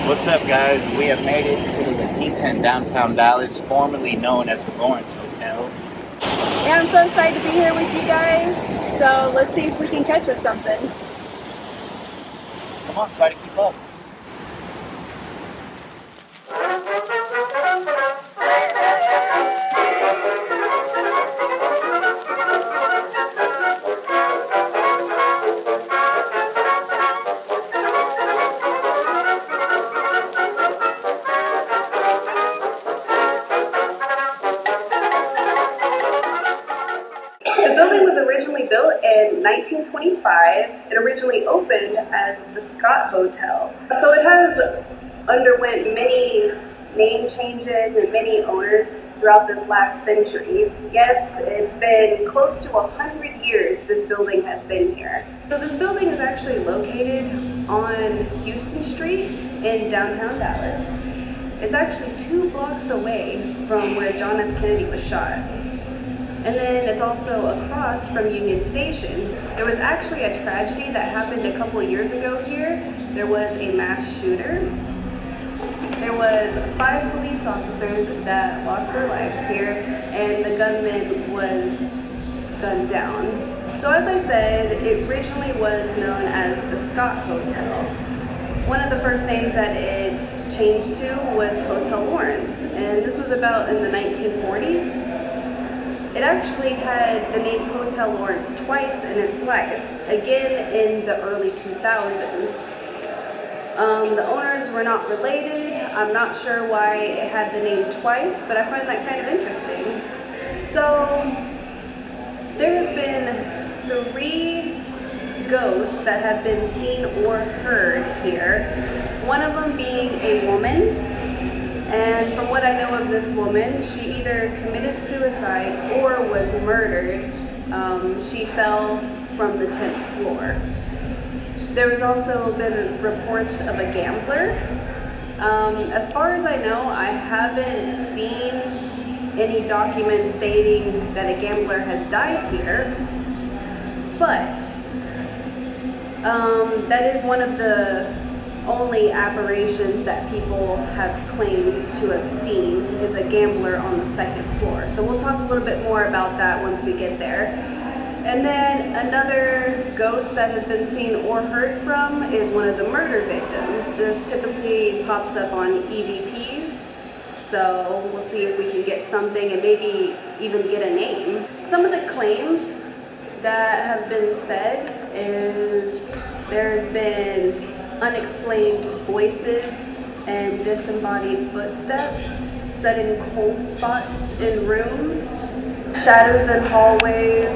What's up, guys? We have made it to the Quinta in downtown Dallas, formerly known as the Lawrence Hotel. Yeah, I'm so excited to be here with you guys. So let's see if we can catch us something. Come on, try to keep up. The building was originally built in 1925. It originally opened as the Scott Hotel. So it has underwent many name changes and many owners throughout this last century. Yes, it's been close to 100 years this building has been here. So this building is actually located on Houston Street in downtown Dallas. It's actually 2 blocks away from where John F. Kennedy was shot. And then it's also across from Union Station. There was actually a tragedy that happened a couple of years ago here. There was a mass shooter. There was 5 police officers that lost their lives here, and the gunman was gunned down. So as I said, it originally was known as the Scott Hotel. One of the first names that it changed to was Hotel Lawrence, and this was about in the 1940s. It actually had the name Hotel Lawrence twice in its life, again in the early 2000s. The owners were not related. I'm not sure why it had the name twice, but I find that kind of interesting. So there has been 3 ghosts that have been seen or heard here. One of them being a woman. And from what I know of this woman, she either committed suicide or was murdered. She fell from the 10th floor. There has also been reports of a gambler. As far as I know, I haven't seen any documents stating that a gambler has died here, but that is one of the only apparitions that people have claimed to have seen is a gambler on the 2nd floor. So we'll talk a little bit more about that once we get there. And then another ghost that has been seen or heard from is one of the murder victims. This typically pops up on EVPs. So we'll see if we can get something and maybe even get a name. Some of the claims that have been said is there's been unexplained voices and disembodied footsteps, sudden cold spots in rooms, shadows in hallways,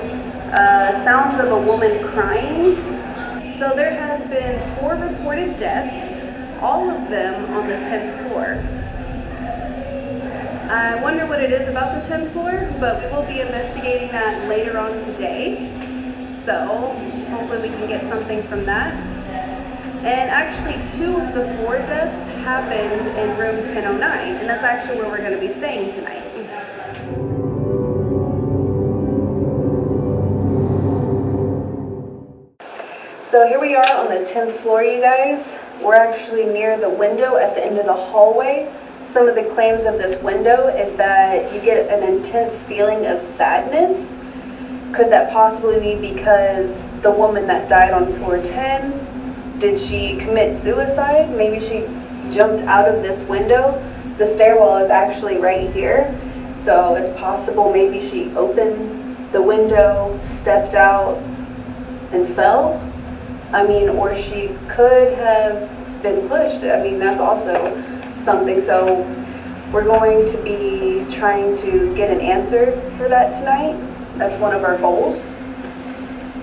sounds of a woman crying. So there has been 4 reported deaths, all of them on the 10th floor. I wonder what it is about the 10th floor, but we will be investigating that later on today. So hopefully we can get something from that. And actually 2 of the 4 deaths happened in room 1009, and that's actually where we're going to be staying tonight. So here we are on the 10th floor, you guys. We're actually near the window at the end of the hallway. Some of the claims of this window is that you get an intense feeling of sadness. Could that possibly be because the woman that died on floor 10, did she commit suicide? Maybe she jumped out of this window. The stairwell is actually right here. So it's possible maybe she opened the window, stepped out, and fell. I mean, or she could have been pushed. I mean, that's also something. So we're going to be trying to get an answer for that tonight. That's one of our goals.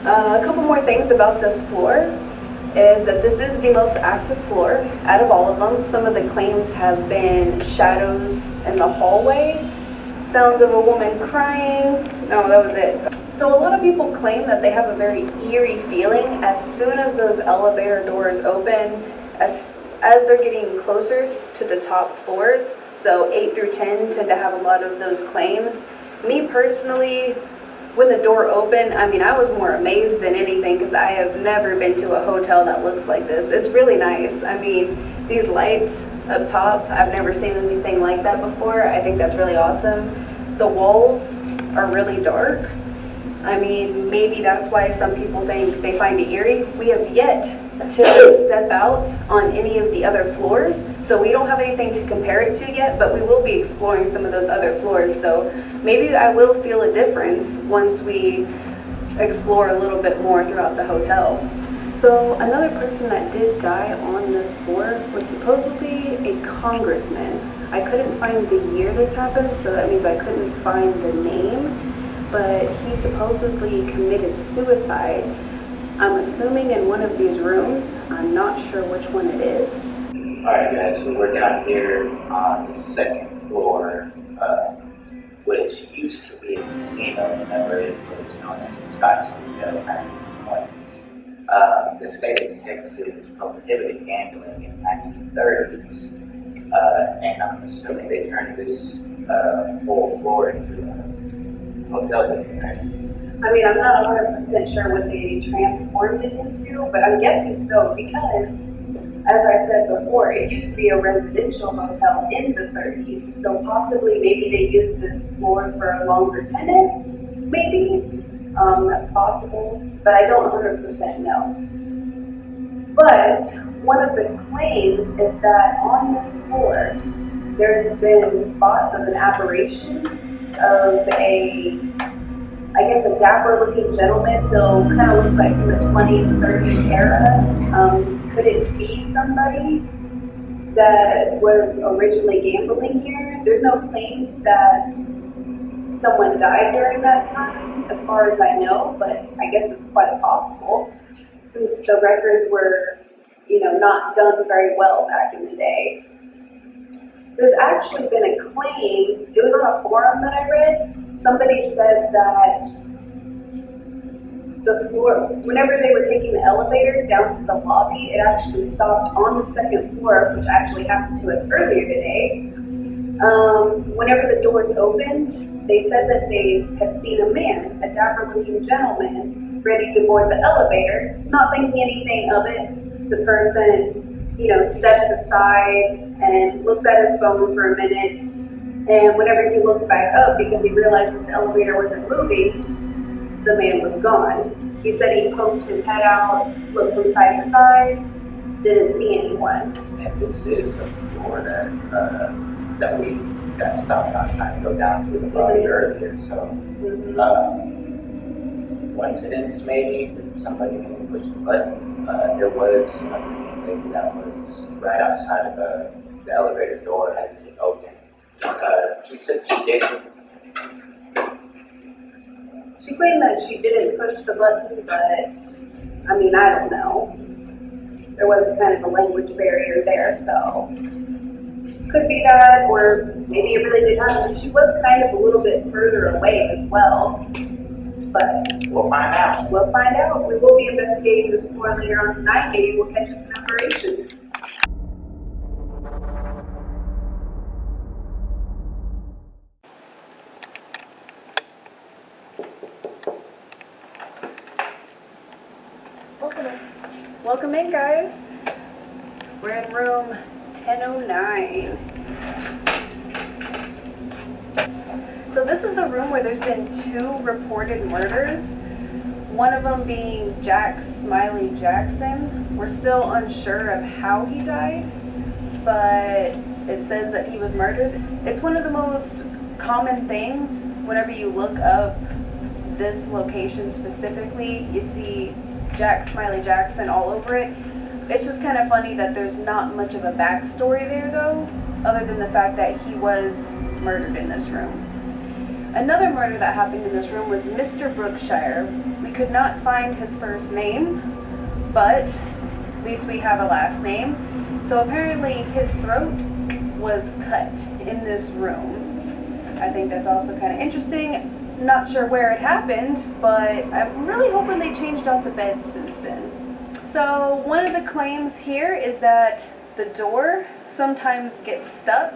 A couple more things about this floor is that this is the most active floor out of all of them. Some of the claims have been shadows in the hallway, sounds of a woman crying. No, that was it. So a lot of people claim that they have a very eerie feeling as soon as those elevator doors open, as they're getting closer to the top floors. So 8 through 10 tend to have a lot of those claims. Me personally, when the door opened, I mean, I was more amazed than anything because I have never been to a hotel that looks like this. It's really nice. I mean, these lights up top, I've never seen anything like that before. I think that's really awesome. The walls are really dark. I mean, maybe that's why some people think they find it eerie. We have yet to step out on any of the other floors, so we don't have anything to compare it to yet, but we will be exploring some of those other floors, so maybe I will feel a difference once we explore a little bit more throughout the hotel. So another person that did die on this floor was supposedly a congressman. I couldn't find the year this happened, so that means I couldn't find the name, but he supposedly committed suicide. I'm assuming in one of these rooms. I'm not sure which one it is. Alright guys, so we're down here on the second floor, which used to be a casino. Remember, it was known as a Scots Hotel back in the 20s. The state of Texas prohibited gambling in the 1930s, and I'm assuming they turned this whole floor into a hotel building, right? I mean, I'm not 100% sure what they transformed it into, but I'm guessing so because, as I said before, it used to be a residential hotel in the 30s, so possibly maybe they used this floor for longer tenants, maybe. That's possible, but I don't 100% know. But one of the claims is that on this floor, there's been spots of an apparition of I guess a dapper looking gentleman, so kind of looks like from the 20s, 30s era. Could it be somebody that was originally gambling here? There's no claims that someone died during that time, as far as I know, but I guess it's quite possible, since the records were, not done very well back in the day. There's actually been a claim, it was on a forum that I read, somebody said that the floor, whenever they were taking the elevator down to the lobby, it actually stopped on the second floor, which actually happened to us earlier today. Whenever the doors opened, they said that they had seen a man, a dapper-looking gentleman, ready to board the elevator, not thinking anything of it. The person, steps aside and looks at his phone for a minute, and whenever he looks back up, because he realizes the elevator wasn't moving, the man was gone. He said he poked his head out, looked from side to side, didn't see anyone. And this is the floor that we got stopped on trying to go down to the lobby earlier, so coincidence maybe, somebody pushed the button. There was a lady that was right outside of the elevator door as it opened. She said she did. She claimed that she didn't push the button, but I don't know. There was kind of a language barrier there, so could be that, or maybe it really did happen. She was kind of a little bit further away as well, but we'll find out. We'll find out. We will be investigating this more later on tonight. Maybe we'll catch us an operation. Welcome in, guys. We're in room 1009. So this is the room where there's been 2 reported murders. One of them being Jack Smiley Jackson. We're still unsure of how he died, but it says that he was murdered. It's one of the most common things whenever you look up this location specifically. You see Jack Smiley Jackson all over it. It's just kind of funny that there's not much of a backstory there though, other than the fact that he was murdered in this room. Another murder that happened in this room was Mr. Brookshire. We could not find his first name, but at least we have a last name. So apparently his throat was cut in this room. I think that's also kind of interesting. Not sure where it happened, but I'm really hoping they changed out the beds since then. So one of the claims here is that the door sometimes gets stuck.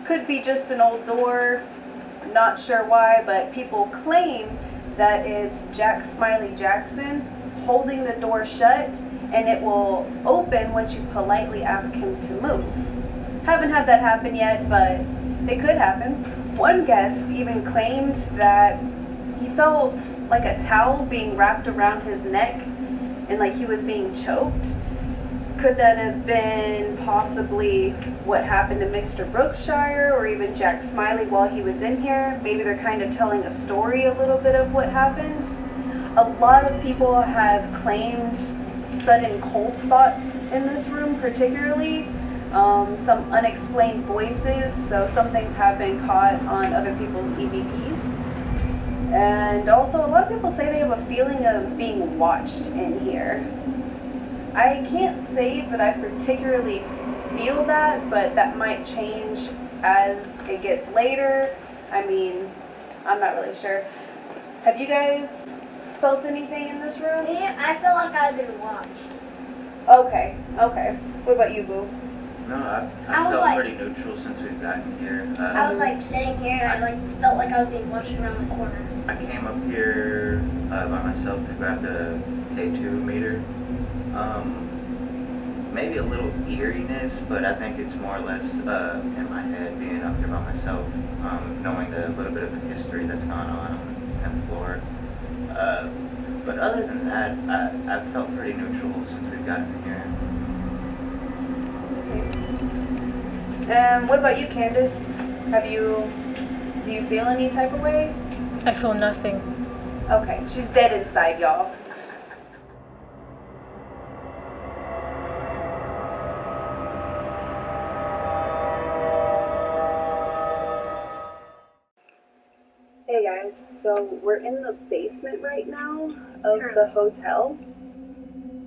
Could be just an old door, not sure why, but people claim that is Jack Smiley Jackson holding the door shut, and it will open once you politely ask him to move. Haven't had that happen yet, but it could happen. One guest even claimed that he felt like a towel being wrapped around his neck and like he was being choked. Could that have been possibly what happened to Mr. Brookshire or even Jack Smiley while he was in here? Maybe they're kind of telling a story a little bit of what happened. A lot of people have claimed sudden cold spots in this room particularly. Some unexplained voices, so some things have been caught on other people's EVPs. And also a lot of people say they have a feeling of being watched in here. I can't say that I particularly feel that, but that might change as it gets later. I mean, I'm not really sure. Have you guys felt anything in this room? Yeah, I feel like I've been watched. Okay. What about you, Boo? No, I I was felt like- pretty neutral since we've gotten here. I was like sitting here and I like felt like I was being watched around the corner. I came up here by myself to grab the K2 meter. Maybe a little eeriness, but I think it's more or less in my head being up here by myself, knowing the little bit of the history that's gone on the 10th floor. But other than that, I've felt pretty neutral since we've gotten here. What about you, Candace? Do you feel any type of way? I feel nothing. Okay, she's dead inside, y'all. Hey guys, so we're in the basement right now of the hotel.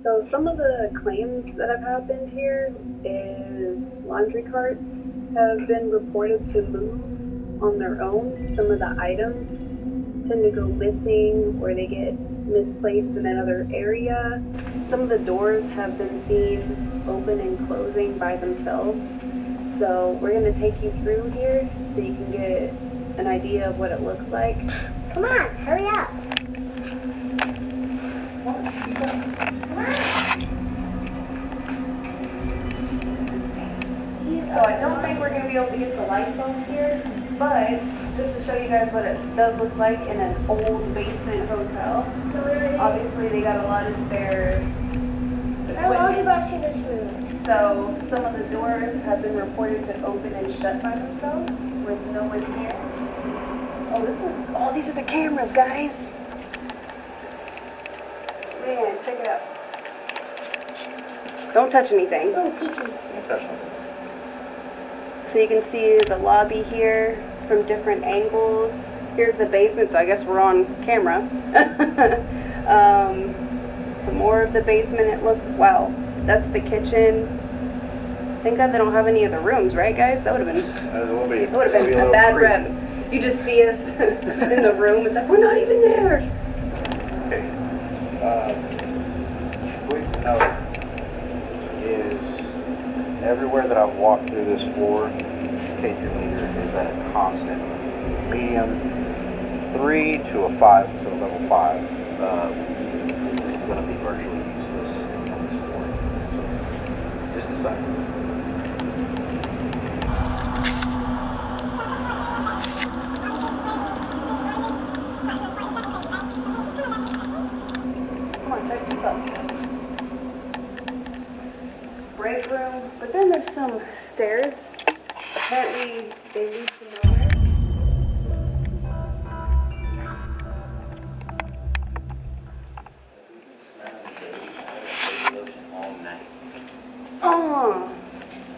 So some of the claims that have happened here is laundry carts have been reported to move on their own. Some of the items tend to go missing or they get misplaced in another area. Some of the doors have been seen open and closing by themselves. So we're going to take you through here so you can get an idea of what it looks like. Come on, hurry up. So I don't think we're going to be able to get the lights on here, but just to show you guys what it does look like in an old basement hotel. Obviously they got a lot of their I want to go equipment. to this room. So some of the doors have been reported to open and shut by themselves with no one here. Oh, these are the cameras, guys. Man, check it out. Don't touch anything. Oh, peeking. So you can see the lobby here from different angles. Here's the basement, so I guess we're on camera. Some more of the basement. It looks, wow, that's the kitchen. Thank God they don't have any of the rooms, right, guys? That would have been a bad rep. You just see us in the room. It's like we're not even there. Okay. Quick note is everywhere that I've walked through this floor, K2 meter is at a constant medium 3 to a 5 to a level 5. This is going to be virtually useless on this floor. So, just a second. Come on, check this out. Break room, but then there's some stairs. Apparently they lead to nowhere. Oh,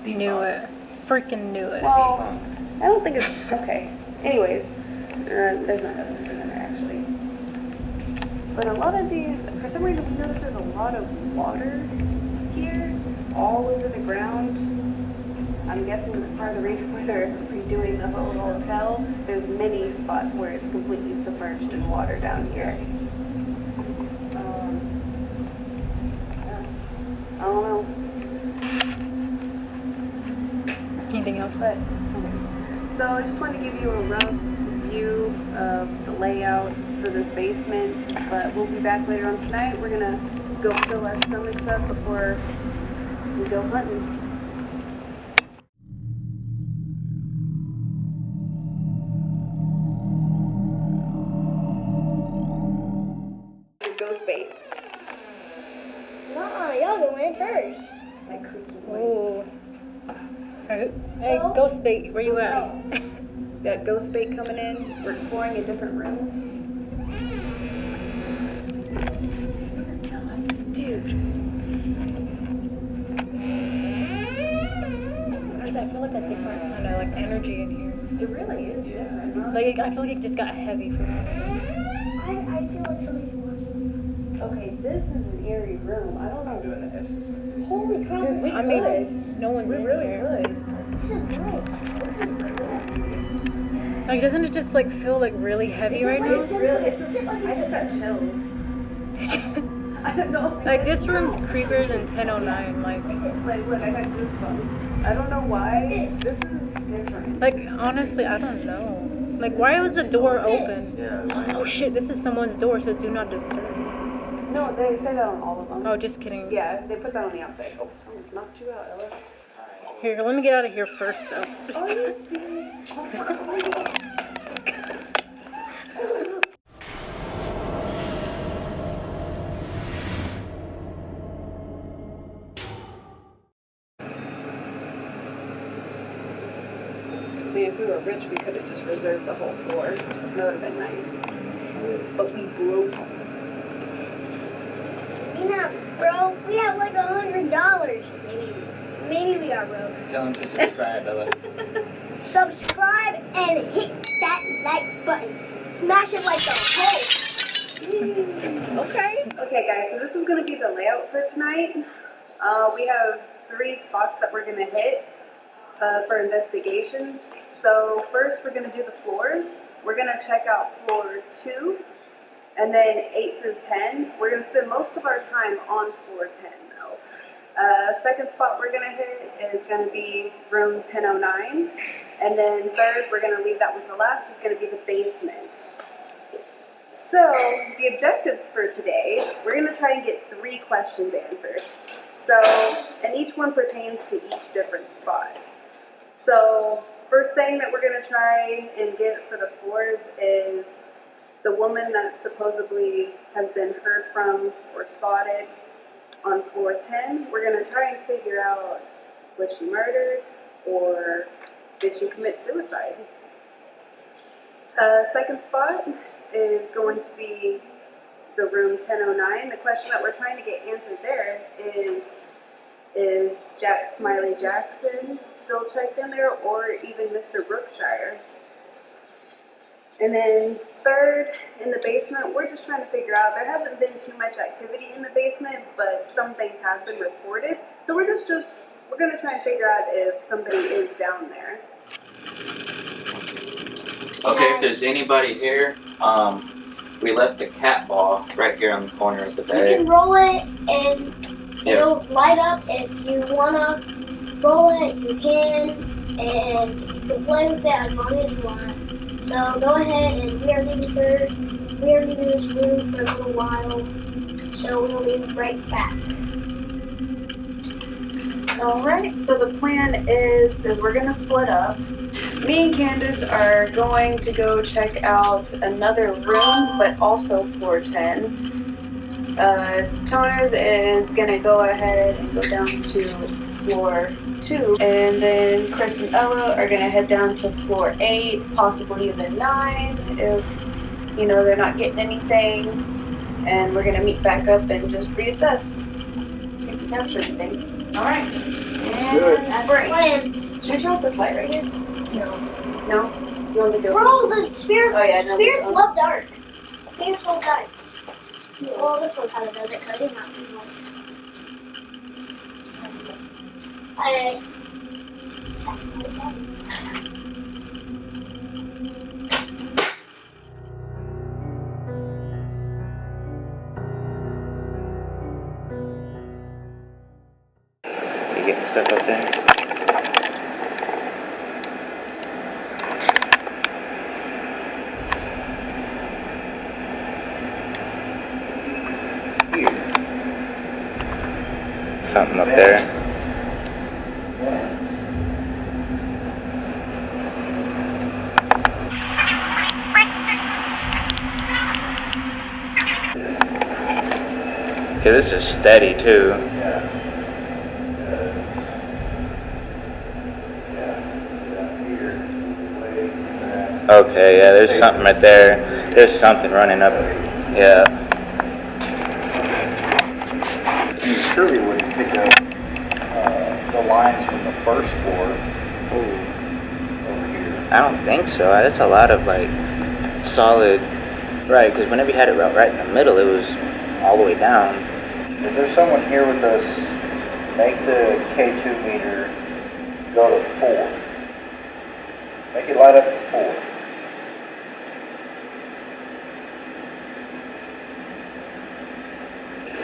Knew it. Freaking knew it. well, I don't think it's okay. Anyways, there's not evidence in there actually. But a lot of these, for some reason, we noticed there's a lot of water here, all over the ground. I'm guessing it's part of the reason why they're redoing the whole hotel. There's many spots where it's completely submerged in water down here. I don't know. Anything else? But, okay. So I just wanted to give you a rough view of the layout for this basement, but we'll be back later on tonight. We're gonna go fill our stomachs up before we go hunting. Ghost bait. Nah, y'all go in first. Like creaky Ooh. Hey, ghost bait, where you at? Got ghost bait coming in. We're exploring a different room. Dude. I feel like a different kind of like energy in here. It really is different. Huh? Like I feel like it just got heavy for some reason. I feel like somebody's watching. Okay, this is an eerie room. I don't know. I'm doing the Estus. Holy crap, Dude, this we is I mean, good. no one's We in really here. could. This is good. Like, doesn't it just like feel like really heavy right now? It's real. I just got chills. I don't know. Like this room's creepier than 1009. Like Look, I got goosebumps. I don't know why. This is different. Like, honestly, I don't know. Like, why was the door open? Yeah. Oh shit, this is someone's door, so do not disturb. No, they say that on all of them. Oh, just kidding. Yeah, they put that on the outside. Oh, I almost knocked you out, Ella. Here, let me get out of here first, though. Are you serious? Oh my God. I mean, if we were rich, we could have just reserved the whole floor. That would have been nice. But we broke. We not broke. We have like $100. Maybe we are broke. Tell them to subscribe, Ella. Subscribe and hit that like button. Smash it like the hole. Okay, guys, so this is going to be the layout for tonight. We have 3 spots that we're going to hit for investigations. So first we're going to do the floors. We're going to check out floor 2 and then 8 through 10. We're going to spend most of our time on floor 10 though. Second spot we're going to hit is going to be room 1009. And then third, we're going to leave that with the last, is going to be the basement. So the objectives for today, we're going to try and get 3 questions answered. So, and each one pertains to each different spot. So first thing that we're going to try and get for the floors is the woman that supposedly has been heard from or spotted on floor 10. We're going to try and figure out, was she murdered or did she commit suicide? Second spot is going to be the room 1009. The question that we're trying to get answered there is Jack Smiley Jackson still checked in there, or even Mr. Brookshire? And then third, in the basement, we're just trying to figure out, there hasn't been too much activity in the basement, but some things have been reported. So we're going to try and figure out if somebody is down there. Okay, if there's anybody here, we left a cat ball right here on the corner of the You bed. can roll it and it'll light up. If you wanna roll it, you can, and you can play with it as long as you want. So go ahead, and we are leaving this room for a little while. So we'll be right back. Alright, so the plan is we're gonna split up. Me and Candace are going to go check out another room, but also floor 10. Toners is gonna go ahead and go down to floor 2. And then Chris and Ella are gonna head down to floor 8, possibly even 9, if, you know, they're not getting anything. And we're gonna meet back up and just reassess. See if we capture anything. Alright. And That's the break. plan. Should I turn off this light right here? No. No? You want me to do Bro, the spirits, Oh, yeah, no, spirits we- love dark. Spirits love dark. Well, this one kind of does it because he's not evil. Alright. You getting stuck up there? Something up there. Okay, this is steady too. Okay, yeah, there's something right there. There's something running up. Yeah. You surely wouldn't pick up the lines from the first floor over here. I don't think so. That's a lot of like solid, right? Because whenever you had it right in the middle, it was all the way down. If there's someone here with us, make the K2 meter go to 4. Make it light up at 4.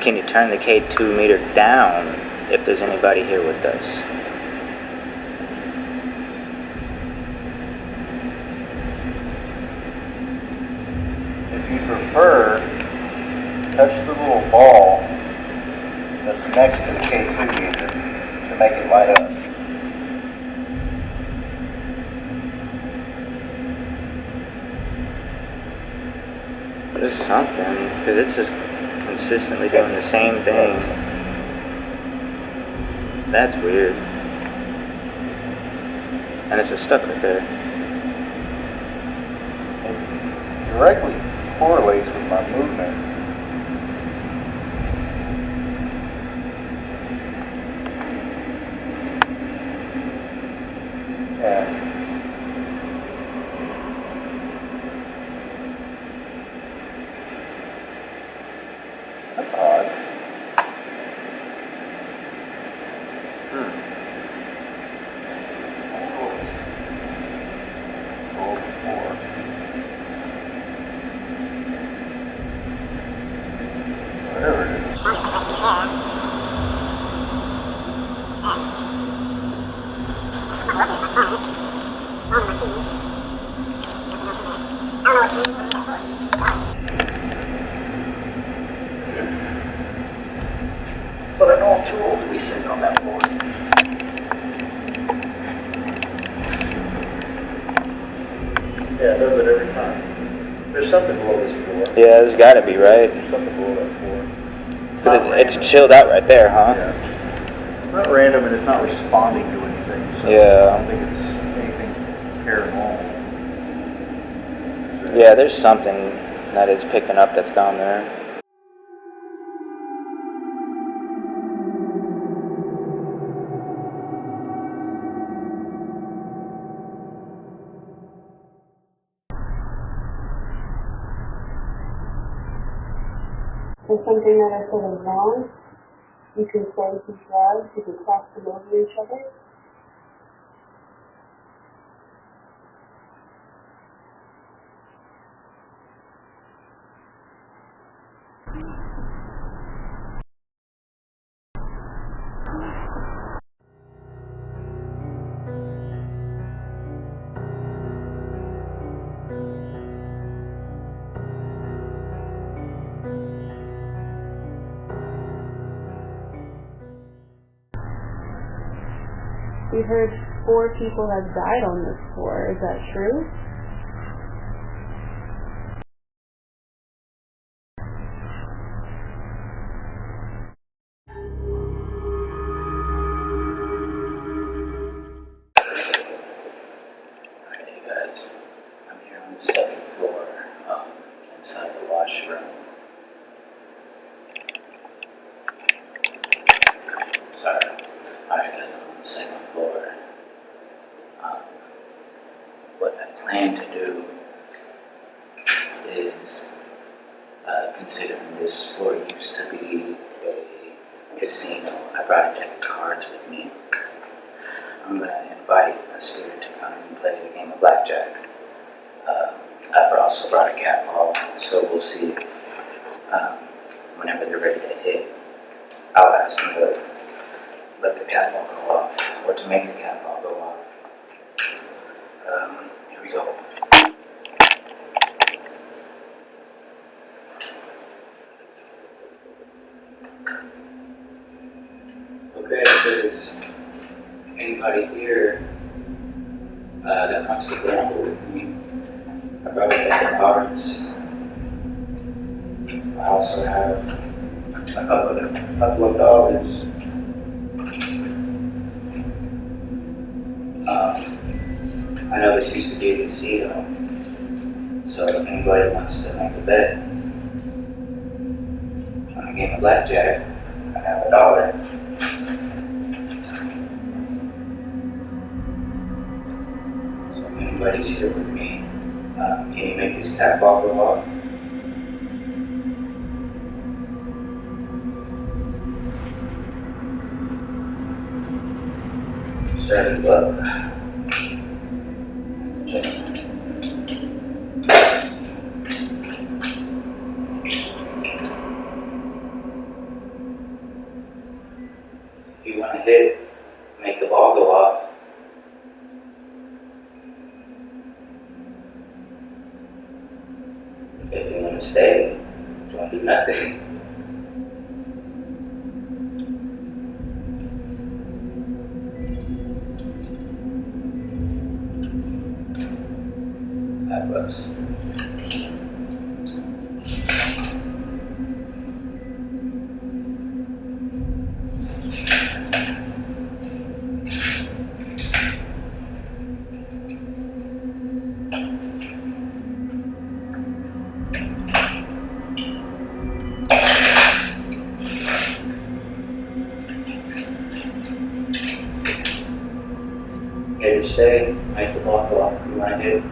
Can you turn the K2 meter down if there's anybody here with us? If you prefer, touch the little ball that's next to the K2 meter to make it light up. There's something, because it's just consistently doing the same thing. That's weird. And it's just stuck right there. It directly correlates with my movement. Yeah. That's odd. Whatever it is. But I know I'm too old to be sitting on that board. Yeah, it does it every time. There's something below this floor. Yeah, there's gotta be, right? There's something below that floor. It's chilled out right there, huh? Yeah. It's not random and it's not responding to anything. So Yeah. I don't think it's anything paranormal. Yeah, there's something that it's picking up that's down there. There's something that I said is wrong. You can send some drugs, you can cross them over each other. We heard 4 people have died on this floor. Is that true? Alright, you guys. I'm here on the second floor, inside the washroom. Sorry. Alright, guys, I'm on the second floor. What I plan to do is, considering this floor used to be a casino, I brought a deck of cards with me. I'm going to invite a spirit to come and play a game of Blackjack. I've also brought a cat ball, so we'll see whenever they're ready to hit. I'll ask them to let the cat ball go off, or to make the cat ball go off. Here we go. Okay, if there's anybody here that wants to gamble with me, I brought a deck of cards. I also have a couple of dollars. I know this used to be a casino, so if anybody wants to make a bet on a game of Blackjack, I have $1. So if anybody's here with me, can you make this tap ball go off? Starting up. If you want to hit, make the ball go off. If you want to stay, don't do nothing. $5. Here to stay, make the ball go off if you want to hit.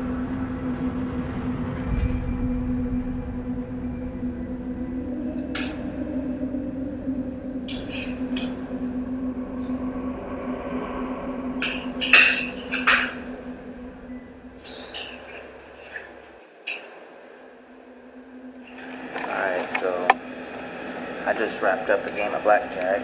Alright, so I just wrapped up a game of Blackjack.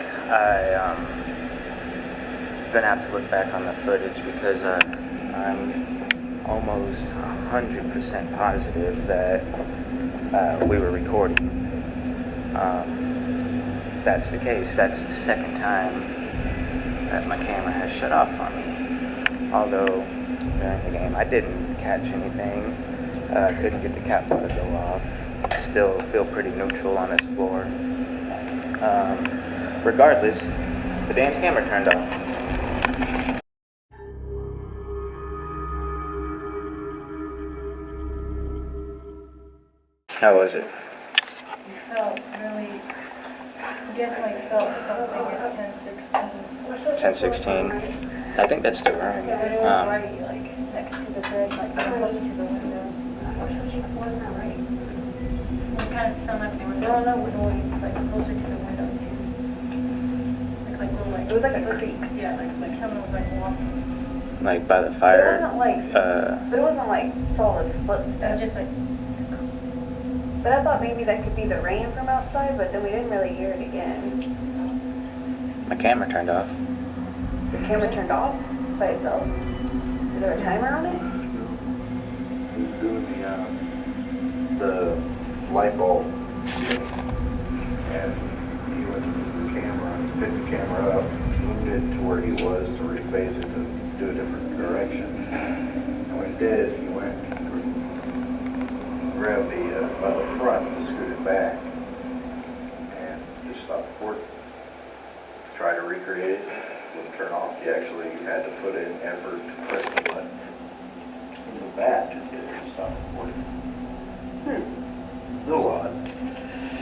Gonna have to look back on the footage because I'm almost 100% positive that we were recording. That's the case. That's the second time that my camera has shut off on me. Although during the game I didn't catch anything, couldn't get the cat to go off. Still feel pretty neutral on this floor. Regardless, the damn camera turned off. How was it? Felt really, definitely felt something at 10:16. I think that's the room. But it was right, like, next to the bed, like, closer to the window. Wasn't that right? It kind of sounded like there was no noise, like, closer to the window, too. Like little, like, it was like a creak. Yeah, like someone was, like, walking. Like by the fire? It wasn't like, but it wasn't like solid footsteps. It was just like, but I thought maybe that could be the rain from outside, but then we didn't really hear it again. My camera turned off. The camera turned off by itself? Is there a timer on it? He was doing the light bulb thing, and he went to the camera, picked the camera up, moved it to where he was to reface it to do a different direction. And when he did, he went and grabbed by the front and screwed it back, and just stopped working. Tried to recreate it, wouldn't turn off. He actually had to put in effort to press the button in the bat to get it to stop recording. A little odd.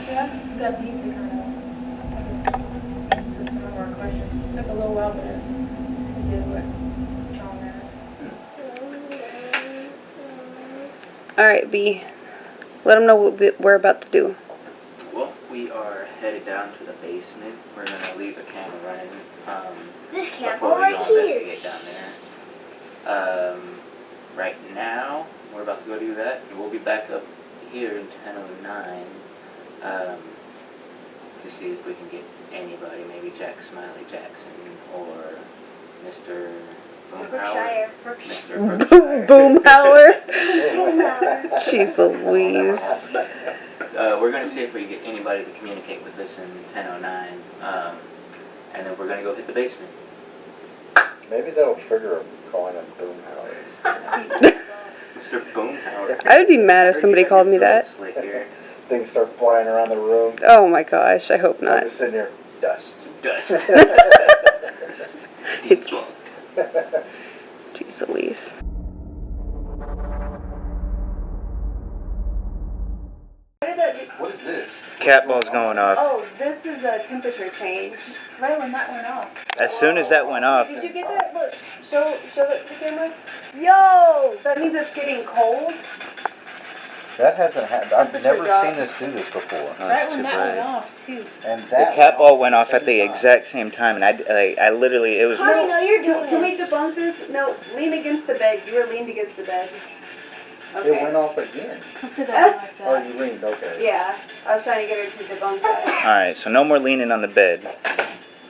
Yeah, got these to kind of answer some more questions. It took a little while, but it did what John asked. Alright, B. Let them know what we're about to do. Well, we are headed down to the basement. We're gonna leave the camera running This camera before we right go here. investigate down there. Right now, we're about to go do that. We'll be back up here in 10:09 to see if we can get anybody, maybe Jack Smiley Jackson or Mr. Boomhauer. Mr. Berkshire. Boomhauer. Boomhauer. Jeez Louise. We're going to see if we can get anybody to communicate with us in 10:09. and then we're gonna go hit the basement. Maybe that'll trigger him calling him Boomhauer. Mr. Boomhauer. I would be mad if somebody called me that. Things start flying around the room. Oh my gosh, I hope I'm not. just sitting here, dust. Dust. It's Jeez Louise. What is this? Cat ball's going off. Oh, this is a temperature change. Right when that went off. As soon as that went off, Did you get that? Look, show that to the camera. Yo! So that means it's getting cold. That hasn't happened. I've Temperature never drop. seen us do this before. oh, Right it's when too that went bright. off, too. And The that cat ball went off the at the same time. exact same time, and I literally, it was. Honey, no, you're doing Can we this. debunk this? No, lean against the bed. You were leaned against the bed. It went Okay. off again. Let's do that like Oh, that. you leaned, okay. Yeah, I was trying to get her to debunk that. Alright, so no more leaning on the bed.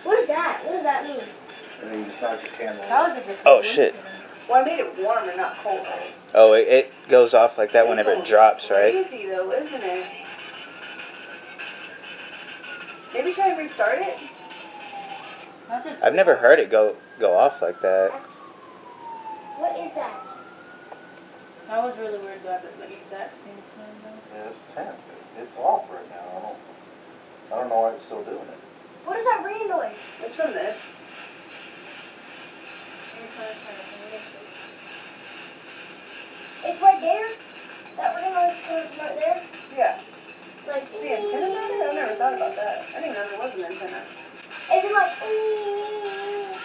What is that? What does that mean? And then you just knocked your candle That on. was just a Oh, shit. Well, I made it warmer, not colder. Oh, it goes off like that whenever it drops, right? Crazy though, isn't it? Maybe try and restart it. That's just I've never heard it go off like that. What is that? That was really weird though, at the exact same time though. Yeah, it's temp. It's off right now. I don't know why it's still doing it. What is that ringing noise? It's from this. It's right there? That ringing noise comes from right there? Yeah. Like, Is the antenna down there? I never thought about that. I didn't know there was an antenna. is it like, Ooh.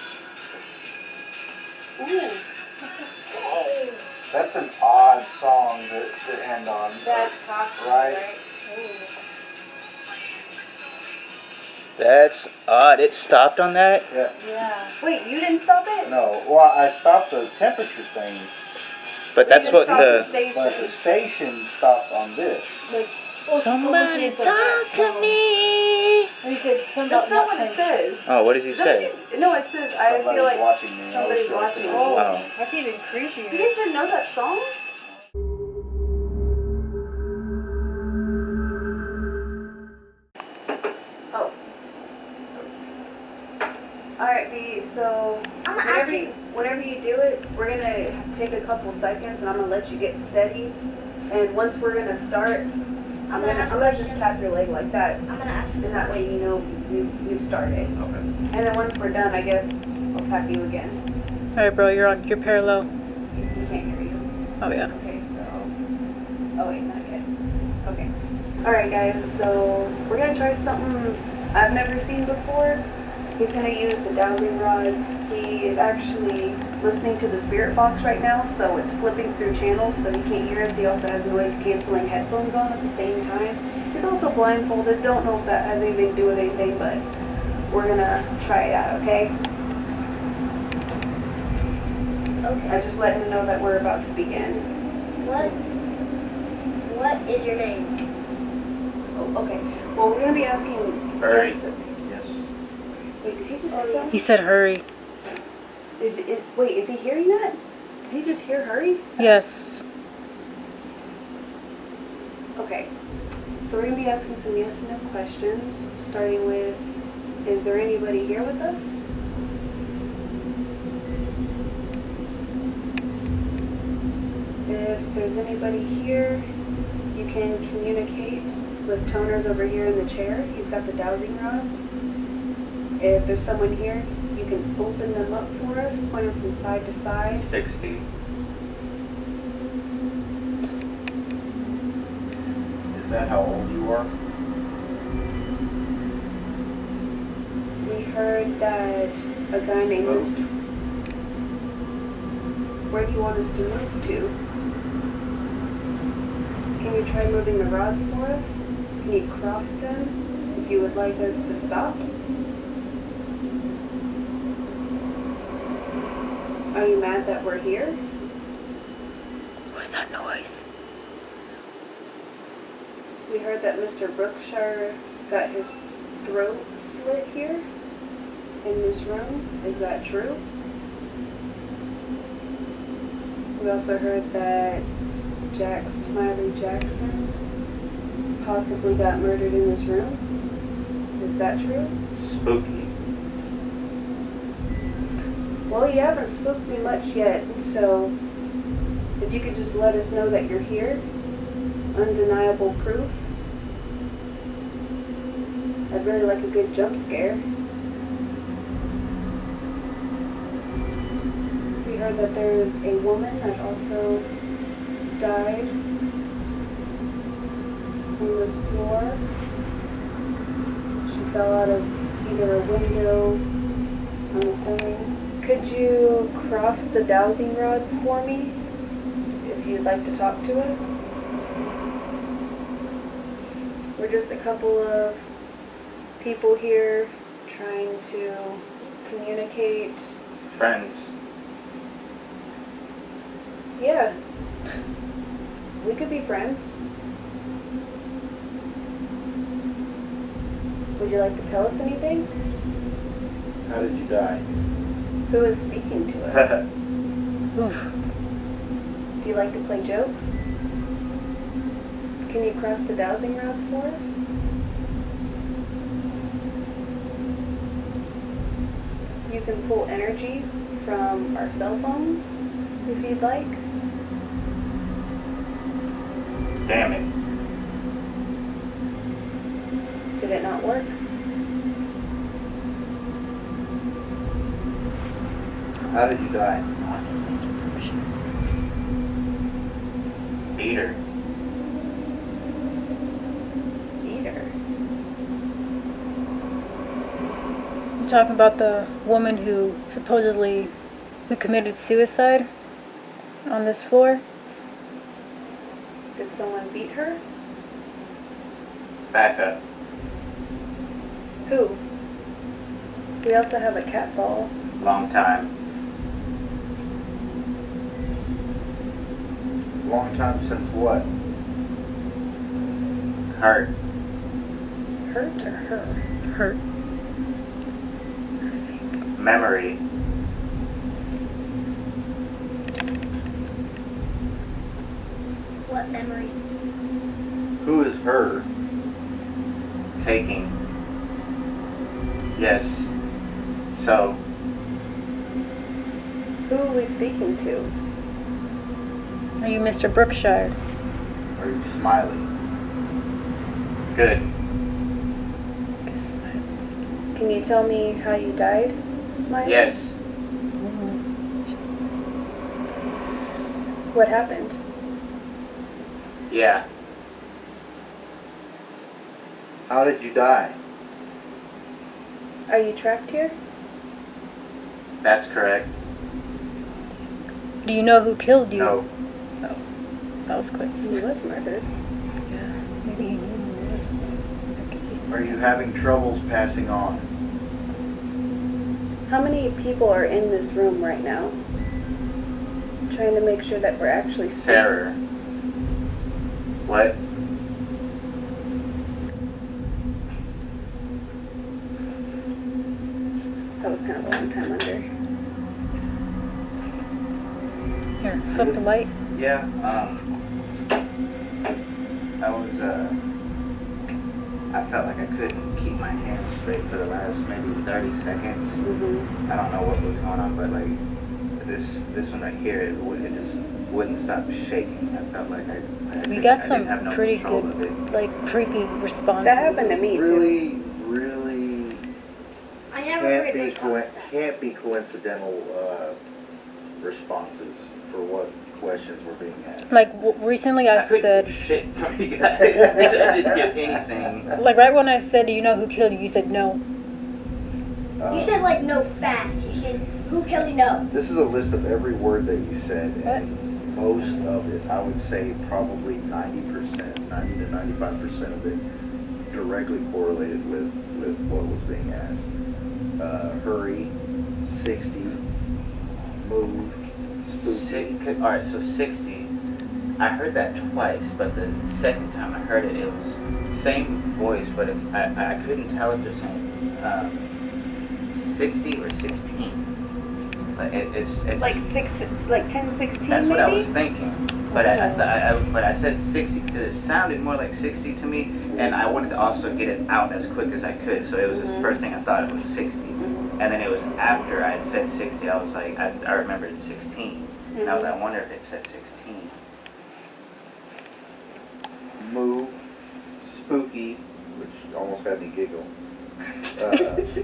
hey. That's an odd song to end on. That talks Right. right? Ooh. That's odd. It stopped on that? Yeah. Yeah. Wait, you didn't stop it? No, well, I stopped the temperature thing, But that's You what didn't stop the. station. but the station stopped on this. Somebody talk to me. He said something That's about not what it playing. says. Oh, what does he Is that say? what you- No, it says, I feel Somebody's like watching me. somebody's I was watching. gonna say, Oh. That's even You creepier. guys didn't know that song? Oh. Alright, B, so I'm gonna ask you. whenever you do it, we're gonna take a couple seconds and I'm gonna let you get steady. And once we're gonna start, I'm gonna just tap your leg like that. I'm gonna ask you. And that way you know you've started. Okay. And then once we're done, I guess I'll tap you again. Alright, bro, you're parallel. He can't hear you. Oh, yeah. Okay, so. Oh, wait, not yet. Okay. Alright, guys, so we're gonna try something I've never seen before. He's gonna use the dowsing rods. He is actually listening to the spirit box right now, so it's flipping through channels so he can't hear us. He also has noise canceling headphones on at the same time. He's also blindfolded. Don't know if that has anything to do with anything, but we're gonna try it out, okay? Okay. I just let him know that we're about to begin. What is your name? Oh, okay. Well, we're gonna be asking. Hurry. Yes. Yes. Wait, did he just say something? He said hurry. Wait, is he hearing that? Did he just hear hurry? Yes. Okay. So we're gonna be asking some yes and no questions, starting with, is there anybody here with us? If there's anybody here, you can communicate with toners over here in the chair. He's got the dowsing rods. If there's someone here, you can open them up for us, point them from side to side. 60. Is that how old you are? We heard that a guy named Mr. Where do you want us to move to? Can you try moving the rods for us? Can you cross them if you would like us to stop? Are you mad that we're here? What's that noise? We heard that Mr. Brookshire got his throat slit here in this room. Is that true? We also heard that Jack Smiley Jackson possibly got murdered in this room. Is that true? Spooky. Well, you haven't spooked me much yet, so if you could just let us know that you're here, undeniable proof. I'd really like a good jump scare. We heard that there's a woman that also died on this floor. She fell out of either a window, I'm assuming. Could you cross the dowsing rods for me, if you'd like to talk to us? We're just a couple of people here trying to communicate. Friends. Yeah. We could be friends. Would you like to tell us anything? How did you die? Who is speaking to us? Do you like to play jokes? Can you cross the dowsing rods for us? You can pull energy from our cell phones, if you'd like. Damn it. Did it not work? How did you die? Peter. Either. You're talking about the woman who supposedly committed suicide on this floor? Did someone beat her? Back up. Who? We also have a cat ball. Long time. Long time since what? Hurt. Hurt or her? Hurt. Memory. What memory? Who is her? Taking. Yes. So, Who are we speaking to? Are you Mr. Brookshire? Are you smiling? good. Can you tell me how you died, Smiley? Yes. What happened? Yeah. How did you die? Are you trapped here? That's correct. Do you know who killed you? No. That was quick. He was murdered. Yeah, maybe he knew. Are you having troubles passing on? How many people are in this room right now? Trying to make sure that we're actually safe. Terror. What? That was kind of a long time under. Here, flip the light. Yeah, I felt like I couldn't keep my hands straight for the last maybe 30 seconds. Mm-hmm. I don't know what was going on, but like this one right here, it just wouldn't stop shaking. I felt like I We got didn't some have no pretty control good, of it. like, creepy responses. That happened to me too. Really I never heard this. can't be coincidental responses for what questions were being asked. Like, recently I couldn't said, do shit from you guys. I didn't get anything. like, right when I said, do you know who killed you? You said no. You said like no fast. You said who killed you? No. This is a list of every word that you said, What? and most of it, I would say probably 90%, 90 to 95% of it directly correlated with what was being asked. Hurry, 60, move, spooky. Alright, so 60. I heard that twice, but the second time I heard it, it was same voice, but I couldn't tell if they're saying 60 or 16. Like it's Like 10, 16 that's maybe? what I was thinking. But I said 60 because it sounded more like 60 to me. And I wanted to also get it out as quick as I could, so it was the first thing I thought it was 60. And then it was after I had said 60, I was like, I remembered 16. And I was like, I wonder if it said 16. Move, spooky, which almost had me giggle.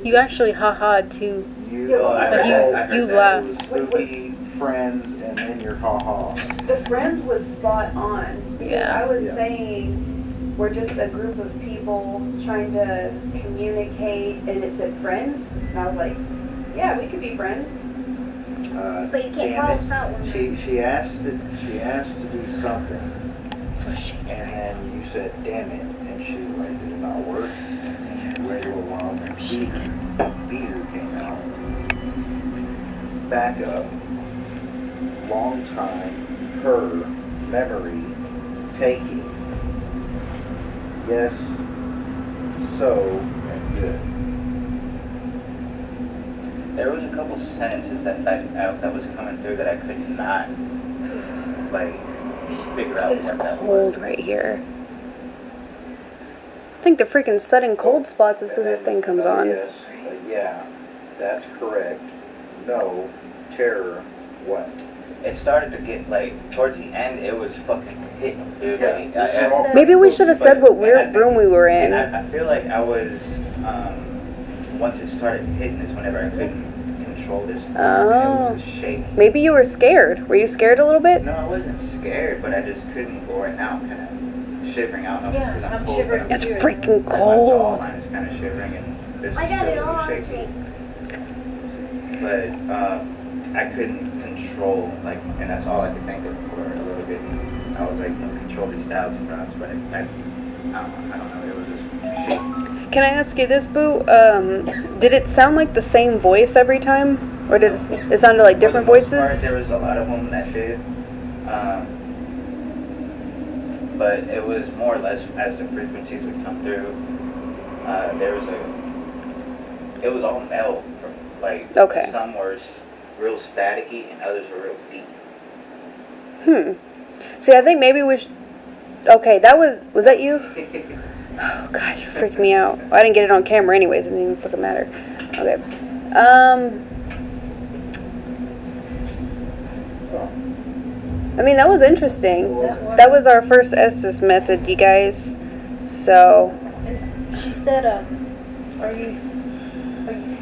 You actually ha-ha'd too. You, I heard that. I heard you that. laughed. It was spooky, friends, and then your ha-ha. The friends was spot on. Because Yeah. I was Yeah. saying we're just a group of people trying to communicate, and it said friends. And I was like, yeah, we could be friends. But you can't Damn follow it. us out one She asked to do something, and then you said, damn it, and she was like, did it not work? And she waited a little while, and beater came out. Back up. Long time, her, memory, taking. Yes, so, and good. There was a couple sentences that was coming through that I could not, like, figure out It's what that cold was. right here. I think the freaking sudden cold spots is because this thing comes on. Yes, yeah, that's correct. No, terror, what? It started to get, like, towards the end, it was fucking hitting, dude. Like, Maybe we should have said what And I weird think- room we were And in. I feel like I was, once it started hitting is whenever I couldn't control this room, and Oh. it was just shaking. Maybe you were scared. Were you scared a little bit? No, I wasn't scared, but I just couldn't go right now. I'm kind of shivering. I don't know Yeah, if I'm I'm cold, shivering but It's too. freaking my cold. jawline is kind of shivering, and this I is got it still all on shaking. tape. But I couldn't control, like, and that's all I could think of for a little bit. I was like, control these 1,000 rounds, but I don't know. It was just shaking. Can I ask you this, Boo? Did it sound like the same voice every time? Or did it sounded like different For the most part, voices? there was a lot of them that did. But it was more or less as the frequencies would come through. It was all melt. Like, Okay. some were real staticky and others were real deep. See, I think maybe we should... Okay, was that you? Oh, God, you freaked me out. Well, I didn't get it on camera anyways. It didn't even fucking matter. Okay. I mean, that was interesting. That was our first Estus method, you guys. So, And she said, are you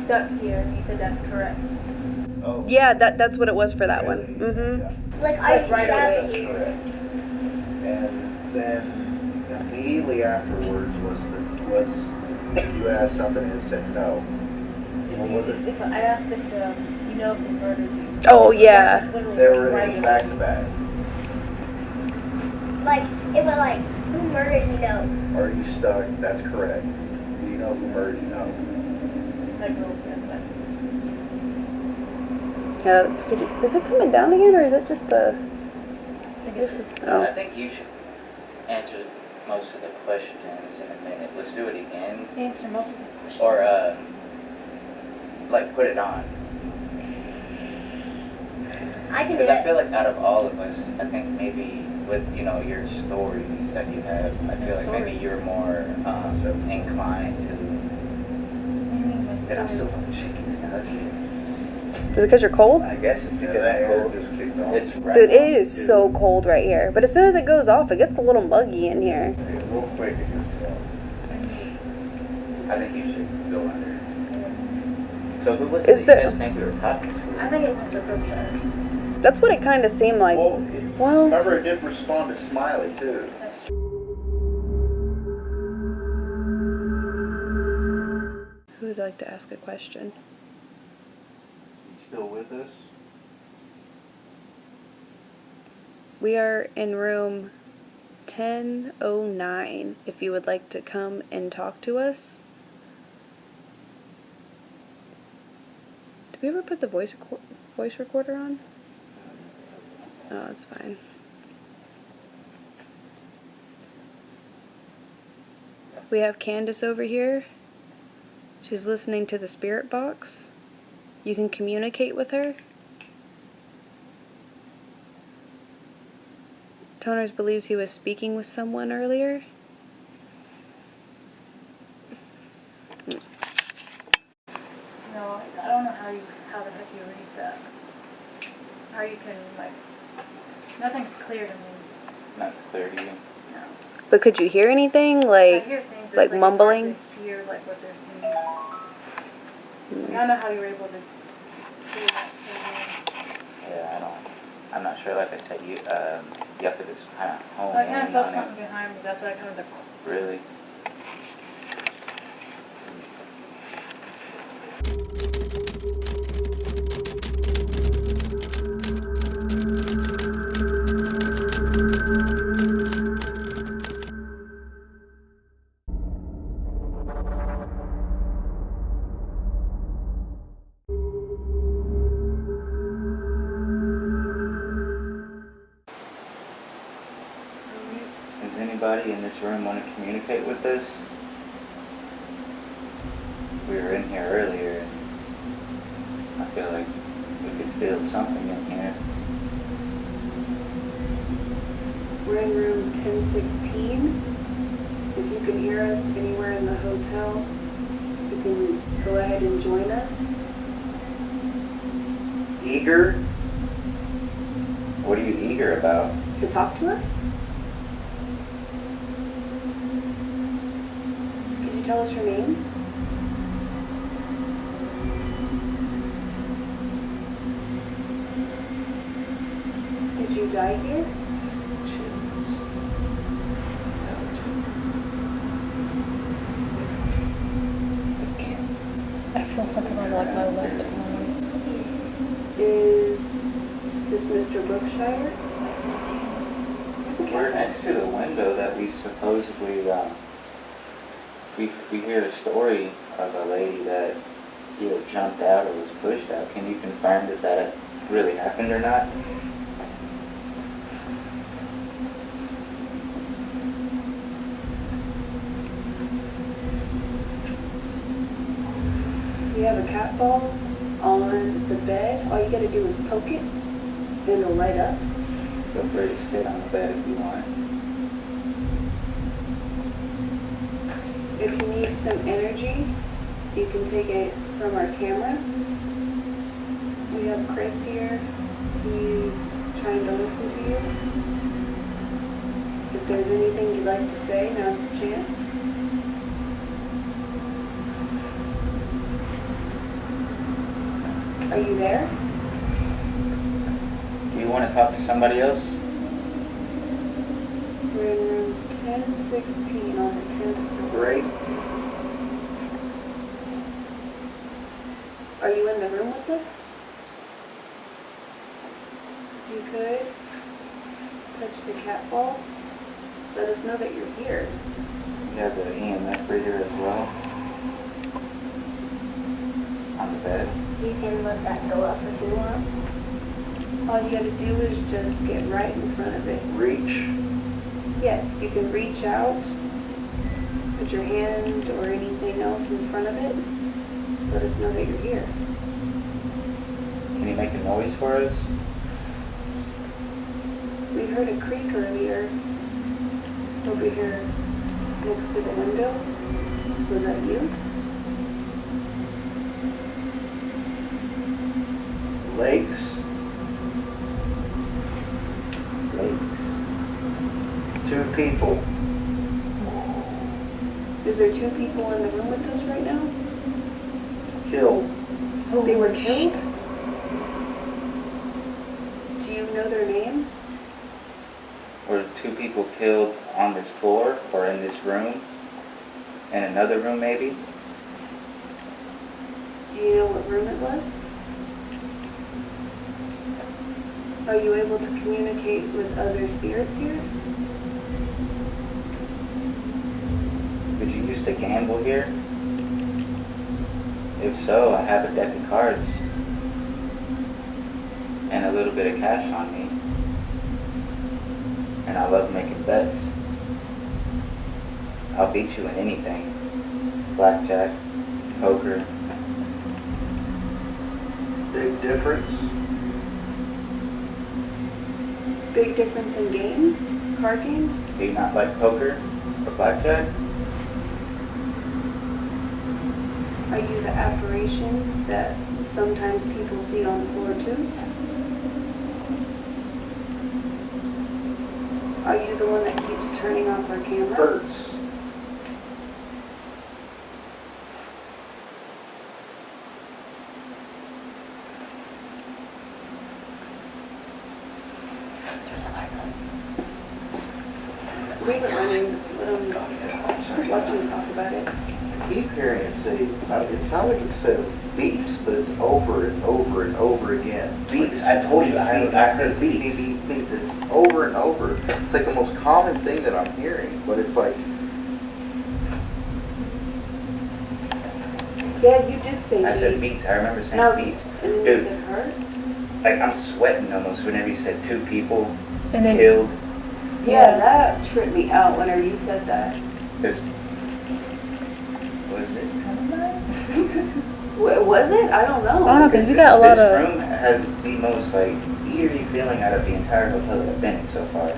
stuck here? And he said that's correct. Oh. yeah, that's what it was for that one. Mm-hmm. Like I That's right stabbed away. you. Correct. And then immediately afterwards was you asked something and it said no. What was it? If I asked if you know if they murdered you. Oh, yeah. Literally They were right in back to back. Like it was like, who murdered me? No. Are you stuck? That's correct. Do you know who murdered you? No. My girlfriend, but Yeah, that was pretty... Is it coming down again, or is it just the... I guess it's I Oh. think you should answer most of the questions in a minute. Let's do it again. answer most of the questions. Or, like, put it on. I can do Because I it. feel like out of all of us, I think maybe with, your stories that you have, I feel like maybe you're more inclined to... And I'm still fucking shaking. Is it because you're cold? I guess it's because that that air cold. just kicked off. It's right Dude, now, it is too. so cold right here. But as soon as it goes off, it gets a little muggy in here. Real quick, it just I think you should go under. So who was Is it the- you guys think we were talking to? I think it was a Rooftop. That's what it kind of seemed like. Well, remember it did respond to Smiley too. That's true. who would like to ask a question? You still with us? We are in room 1009. If you would like to come and talk to us. Did we ever put the voice recorder on? Oh, that's fine. We have Candace over here. She's listening to the spirit box. You can communicate with her. Toners believes he was speaking with someone earlier. how you can, like, nothing's clear to me. Not clear to you. No. But could you hear anything? I Like, hear things, but like it's mumbling? hard to hear, like, what they're saying. Like, I don't know how you were able to hear that. Yeah, I'm not sure. Like I said, you have to just kind of hone I kind of in felt on something it. behind me. That's why I kind of like. Really. Does anybody in this room want to communicate with us? We were in here earlier, and I feel like we could feel something in here. We're in room 1016. If you can hear us anywhere in the hotel, you can go ahead and join us. Eager? What are you eager about? To talk to us? Could you tell us your name? Did you die here? I feel something on like my left arm. Is this Mr. Brookshire? We're next to the window that we supposedly, we hear a story of a lady that either jumped out or was pushed out. Can you confirm that that really happened or not? We have a cat ball on the bed. All you gotta do is poke it and it'll light up. Feel free to sit on the bed if you want. If you need some energy, you can take it from our camera. We have Chris here. He's trying to listen to you. If there's anything you'd like to say, now's the chance. Are you there? Do you want to talk to somebody else? We're in room 1016 on the 10th floor. Great. Are you in the room with us? You could touch the cat ball. Let us know that you're here. You have the EMF reader as well. On the bed. You can let that go up if you want. All you gotta do is just get right in front of it. Reach. Yes, you can reach out, put your hand or anything else in front of it. Let us know that you're here. Can you make a noise for us? We heard a creak earlier over here next to the window. Was that you? Legs. Legs. 2 people. Is there 2 people in the room with us right now? Killed. They were killed? Do you know their names? Were 2 people killed on this floor or in this room? In another room maybe? Do you know what room it was? Are you able to communicate with other spirits here? Did you used to gamble here? If so, I have a deck of cards and a little bit of cash on me. And I love making bets. I'll beat you in anything. Blackjack, poker. Big difference. Big difference in games? Card games? Do you not like poker or blackjack? Are you the apparition that sometimes people see on the floor too? Are you the one that keeps turning off our camera? Hurts. Leave it running. Watch them talk about it. I keep hearing it say, it sounds like it says beats, but it's over and over and over again. Beats. I told you, I heard beats. Beats. It's over and over. It's like the most common thing that I'm hearing, but it's like, Yeah, you did say I said beats. beats. I remember And I was- saying beats. And then you Dude. said hurt? Like I'm sweating almost whenever you said 2 people And then killed. Yeah, that tripped me out whenever you said that. Was this televised? Was it? I don't know. I don't know, because we got a lot This of. room has the most like eerie feeling out of the entire hotel that I've been in so far.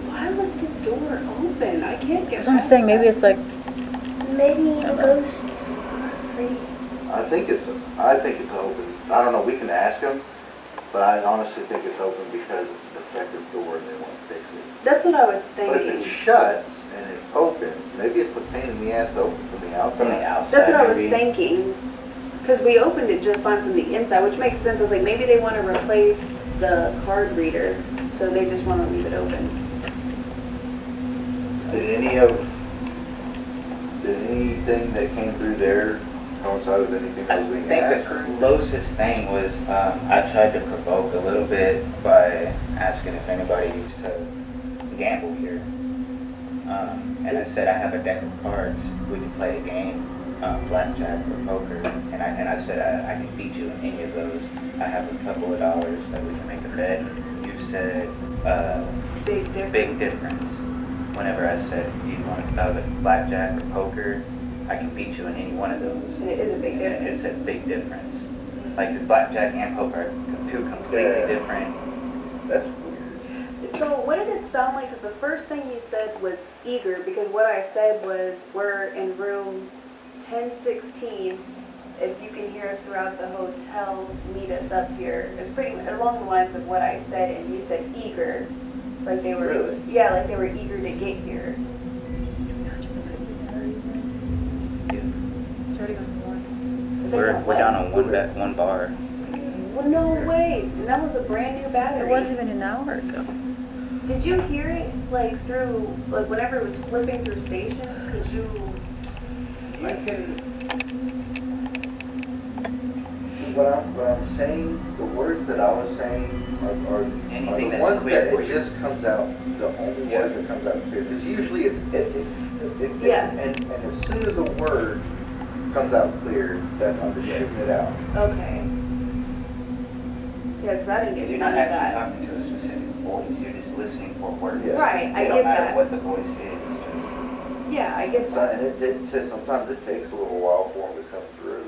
Why was the door open? I can't get That's what I'm past saying. Maybe that. it's like. Maybe the ghost. I think it's open. I don't know, we can ask them, but I honestly think it's open because it's a defective door and they want to fix it. That's what I was But if it thinking. shuts and it's open, maybe it's a pain in the ass to open from the outside. From the outside. That's what I was maybe. thinking. Because we opened it just fine from the inside, which makes sense. I was like, maybe they want to replace the card reader, so they just want to leave it open. Did anything that came through there coincide with anything that I was being think asked? the closest thing was I tried to provoke a little bit by asking if anybody used to gamble here. And I said I have a deck of cards. We can play a game, blackjack or poker. And I said I can beat you in any of those. I have a couple of dollars that we can make a bet. You said Big difference. big difference. Whenever I said you want if I was like blackjack or poker, I can beat you in any one of those. It is a big And difference. it said big difference. Like this blackjack and poker are 2 completely Yeah. different. That's weird. So what did it sound like? Because the first thing you said was eager, because what I said was we're in room 1016. If you can hear us throughout the hotel, meet us up here. It's pretty along the lines of what I said, and you said eager. Like they were, Really? yeah, like they were eager to get here. It's already gone one. We're down on one bar. Well, no way. And that was a brand new battery. It wasn't even an hour ago. Did you hear it like through, like whenever it was flipping through stations? Could you? I can. What I'm saying, the words that I was saying are Anything the that's ones clear that for it you. just comes out, the only Yeah. words that comes out clear. Because usually it's Yeah. and as soon as a word comes out clear, then I'm just shooting it out. Okay. Yeah, because I didn't Because get you're none not of actually that. talking to a specific voice. You're just listening for words. Yeah. Right, I It get don't matter that. what the voice is. Just Yeah, I get So, that. and sometimes it takes a little while for them to come through.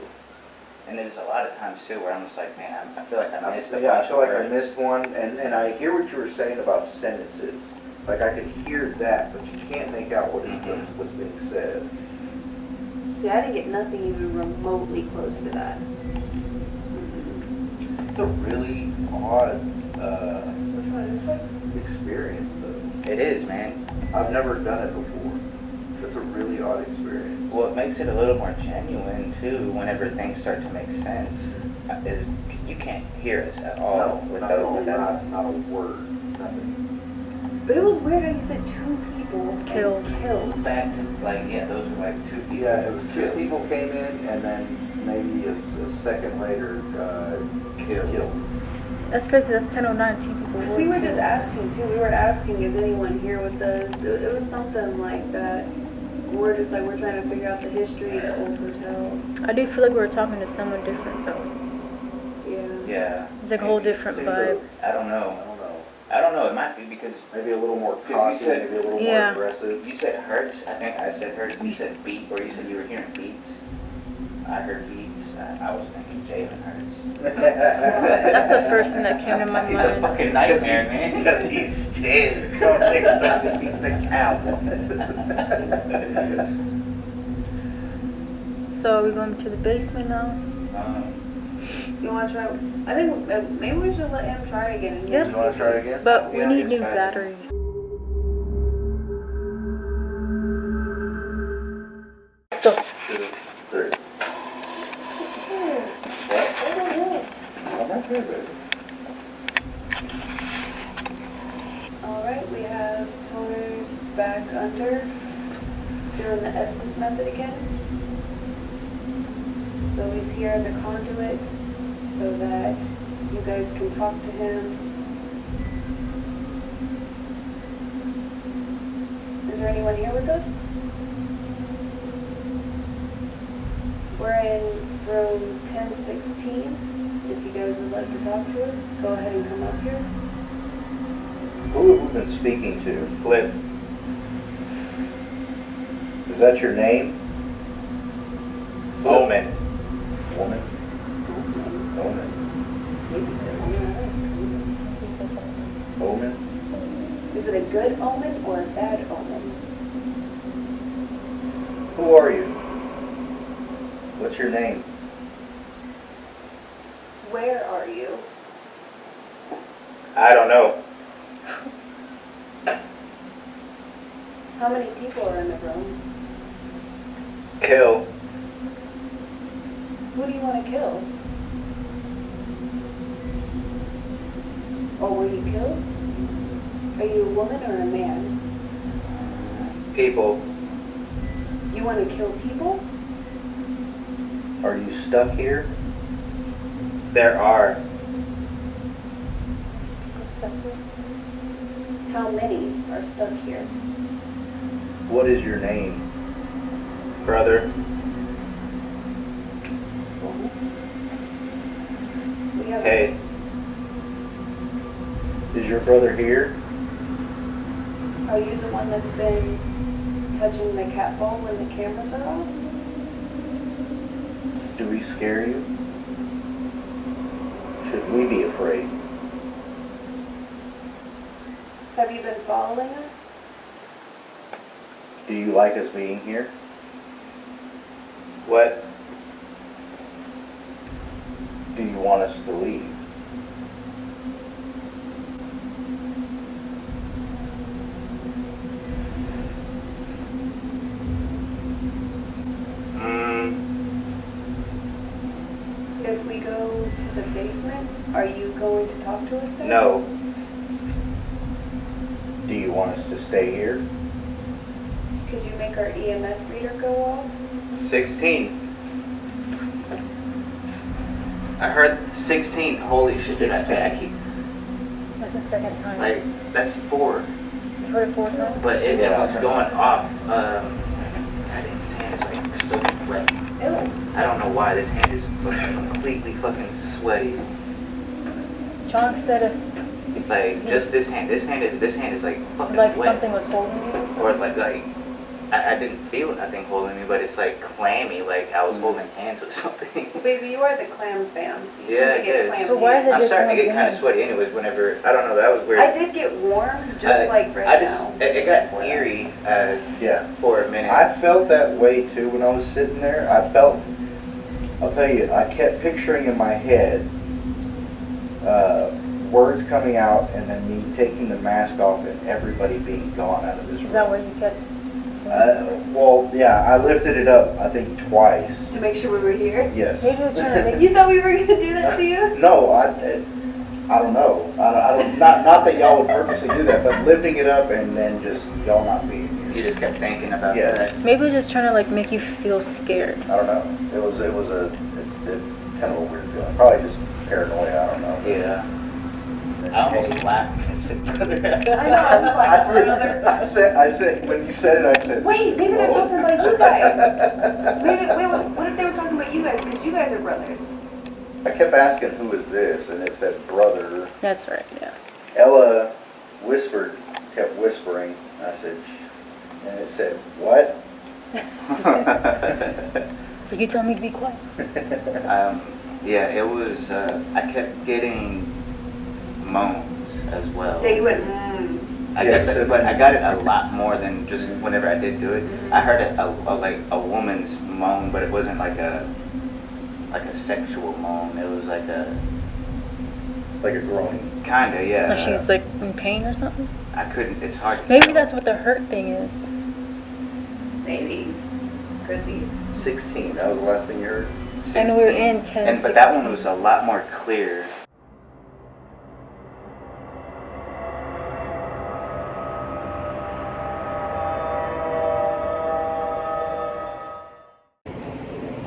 and there's a lot of times too where I'm just like, man, I feel like I missed a Yeah, I bunch feel of like I words. missed one, and I hear what you were saying about sentences. Like I could hear that, but you can't make out what's being said. Yeah, I didn't get nothing even remotely close to that. It's a really odd Which one? This one? experience, though. It is, man. I've never done it before. It's a really odd experience. Well, it makes it a little more genuine too. Whenever things start to make sense, is you can't hear us at all No, with not, those. With that. not a word, nothing. But it was weird how you said 2 people Killed. Killed. Back to like, yeah, those were like 2 people. Yeah, it was 2 killed. people came in, and then maybe a second later killed. That's crazy. That's 10:09. 2 people. We were just asking too. We were asking, is anyone here with us? It was something like that. We're just like, we're trying to figure out the history of the old hotel. I do feel like we were talking to someone different though. Yeah. Yeah. It's like a whole different Seems vibe. I don't know. I don't know. It might be because Maybe a little more you cocky, said- maybe a little Yeah. more aggressive. you said hurts. I think I said hurts. You said beat, or you said you were hearing beats. I heard beats. I was thinking Jalen hurts. That's the first thing that came to my He's a mind. fucking nightmare, man. Because he's dead. Don't expect to beat the cow. So are we going to the basement now? You want to try? I think maybe we should let him try again. Yep. You want to try it again? But we Yeah, need just new try it. batteries. 2, 3. What? I'm right there, baby. Alright, we have toners back under, doing the Estus method again. So he's here as a conduit so that you guys can talk to him. Is there anyone here with us? We're in room 1016. If you guys would like to talk to us, go ahead and come up here. Who have we been speaking to? Flip. Is that your name? Omen. Woman? Omen. Omen? Is it a good omen or a bad omen? Who are you? What's your name? Where are you? I don't know. How many people are in the room? Kill. Who do you want to kill? Or were you killed? Are you a woman or a man? People. You want to kill people? Are you stuck here? There are. How many are stuck here? What is your name? Brother. We have Hey. Is your brother here? Are you the one that's been touching the cat ball when the cameras are off? Do we scare you? Should we be afraid? Have you been following us? Do you like us being here? What? Do you want us to leave? If we go to the basement, are you going to talk to us there? No. Do you want us to stay here? Could you make our EMF reader go off? 16. I heard 16. Holy shit, dude, I keep, That's the second time. like, that's 4. You've heard it 4 times? But it Yeah. was going off. God, his hand is like so wet. Ew. I don't know why this hand is completely fucking sweaty. John said if Like just this hand. This hand is like fucking like wet. something was holding you. Or like I didn't feel nothing holding me, but it's like clammy, like I was holding hands with something. Baby, you are the clam fam. So you Yeah, tend to get it is. clam So why is it I'm just starting to one get kind of hand? sweaty anyways whenever, I don't know, that was weird. I did get warm, just like right I just, now. it got eerie Yeah. for a minute. I felt that way too when I was sitting there. I'll tell you, I kept picturing in my head words coming out and then me taking the mask off and everybody being gone out of this room. Is that what you kept? Well, yeah, I lifted it up, I think, twice. To make sure we were here. Yes. Maybe he was trying to make You thought we were going to do that to you? No, I don't know. I don't, not that y'all would purposely do that, but lifting it up and then just y'all not being here. You just kept thinking about Yes. that. Maybe he was just trying to like make you feel scared. I don't know. It's kind of a weird feeling. Probably just paranoia, I don't know. Yeah. I almost laughed and said, I know, I was like, brother. I said, when you said it, I said, Wait, maybe they're talking about you guys. Maybe, wait, what if they were talking about you guys? Because you guys are brothers. I kept asking, who is this? And it said, brother. That's right. Yeah. Ella kept whispering. And I said, shh. And it said, what? So you tell me to be quiet. Yeah, it was, I kept getting moans as well. Yeah, you went, I got it a lot more than just whenever I did do it. I heard like a woman's moan, but it wasn't like a sexual moan. It was like a groaning. kinda, yeah. Like she's like in pain or something. I couldn't. It's hard. To Maybe tell. that's what the hurt thing is. maybe. Could be. 16, that was the last thing you heard? And we're in 10. But that one was a lot more clear.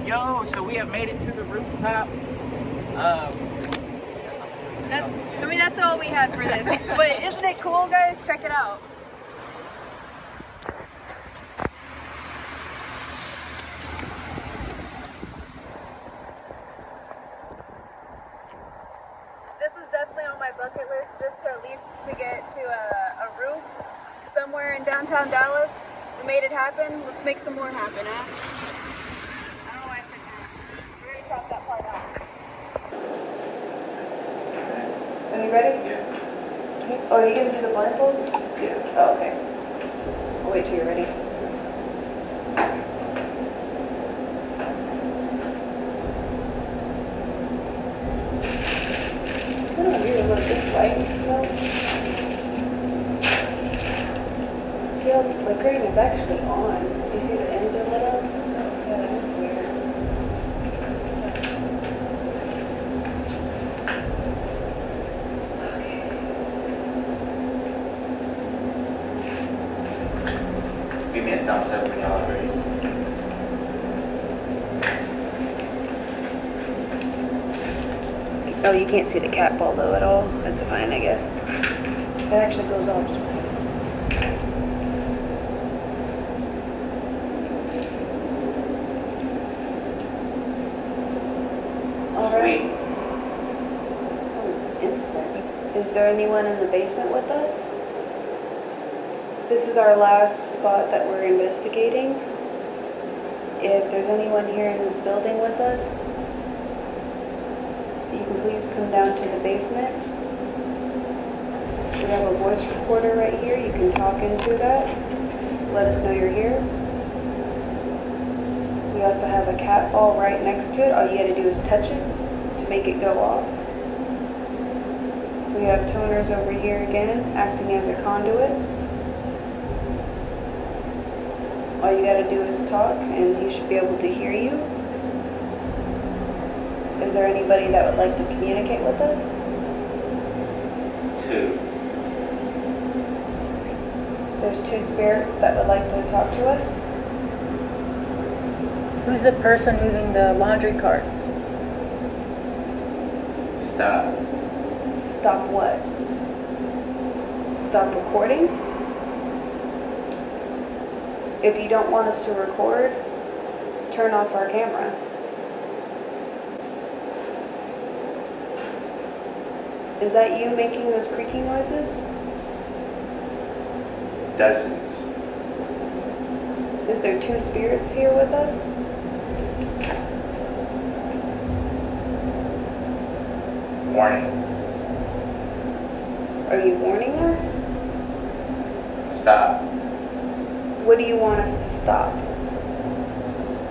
Yo, so we have made it to the rooftop. That's all we had for this. But isn't it cool, guys? Check it out. This was definitely on my bucket list, just to at least to get to a roof somewhere in downtown Dallas. We made it happen. Let's make some more happen, huh? I don't know why I said that. We're gonna crop that part out. Are you ready? Yeah. Oh, are you gonna do the blindfold? Yeah. Oh, okay. I'll wait till you're ready. I don't really look this light, though. See how it's flickering? It's actually on. You see the ends are lit up? Yeah, that's weird. Give me a thumbs up when y'all are ready. Oh, you can't see the cat ball though at all. That's fine, I guess. That actually goes off just fine. All right. Sweet. That was instant. Is there anyone in the basement with us? This is our last spot that we're investigating. If there's anyone here in this building with us, you can please come down to the basement. We have a voice recorder right here. You can talk into that. Let us know you're here. We also have a cat ball right next to it. All you gotta do is touch it to make it go off. We have toners over here again, acting as a conduit. All you gotta do is talk and he should be able to hear you. Is there anybody that would like to communicate with us? 2. There's 2 spirits that would like to talk to us. Who's the person moving the laundry carts? Stop. Stop what? Stop recording? If you don't want us to record, turn off our camera. Is that you making those creaking noises? Dozens. Is there 2 spirits here with us? Warning. Are you warning us? Stop. What do you want us to stop?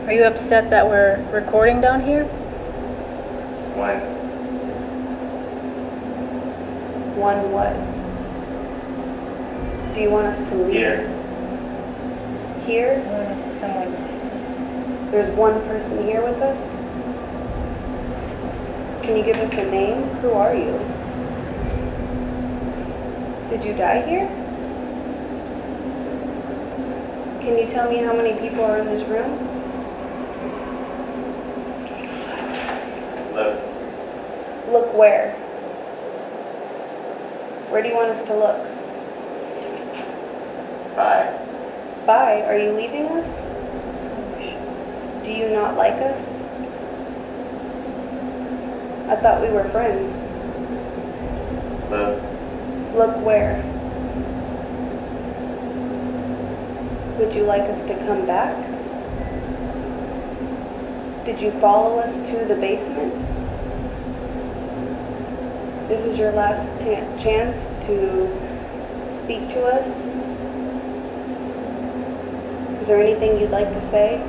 Are you upset that we're recording down here? 1. One what? Do you want us to leave? Here. Here? Someone's. There's one person here with us? Can you give us a name? Who are you? Did you die here? Can you tell me how many people are in this room? Look. Look where? Where do you want us to look? 5. Bye. Are you leaving us? Do you not like us? I thought we were friends. Look. Look where? Would you like us to come back? Did you follow us to the basement? This is your last chance to speak to us. Is there anything you'd like to say?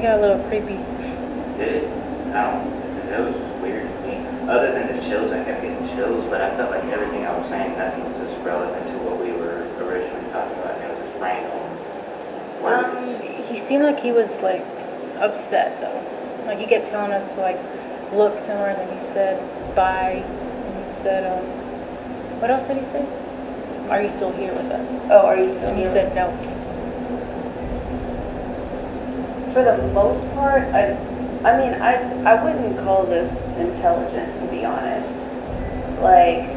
It got a little creepy. Did it? It was just weird to me. Other than the chills, I kept getting chills, but I felt like everything I was saying, nothing was just relevant to what we were originally talking about. It was just random words. He seemed like he was like upset though. Like he kept telling us to like look somewhere, and then he said bye, and he said what else did he say? Are you still here with us? Oh, are you still And he here? said no. For the most part, I mean, I wouldn't call this intelligent, to be honest. Like,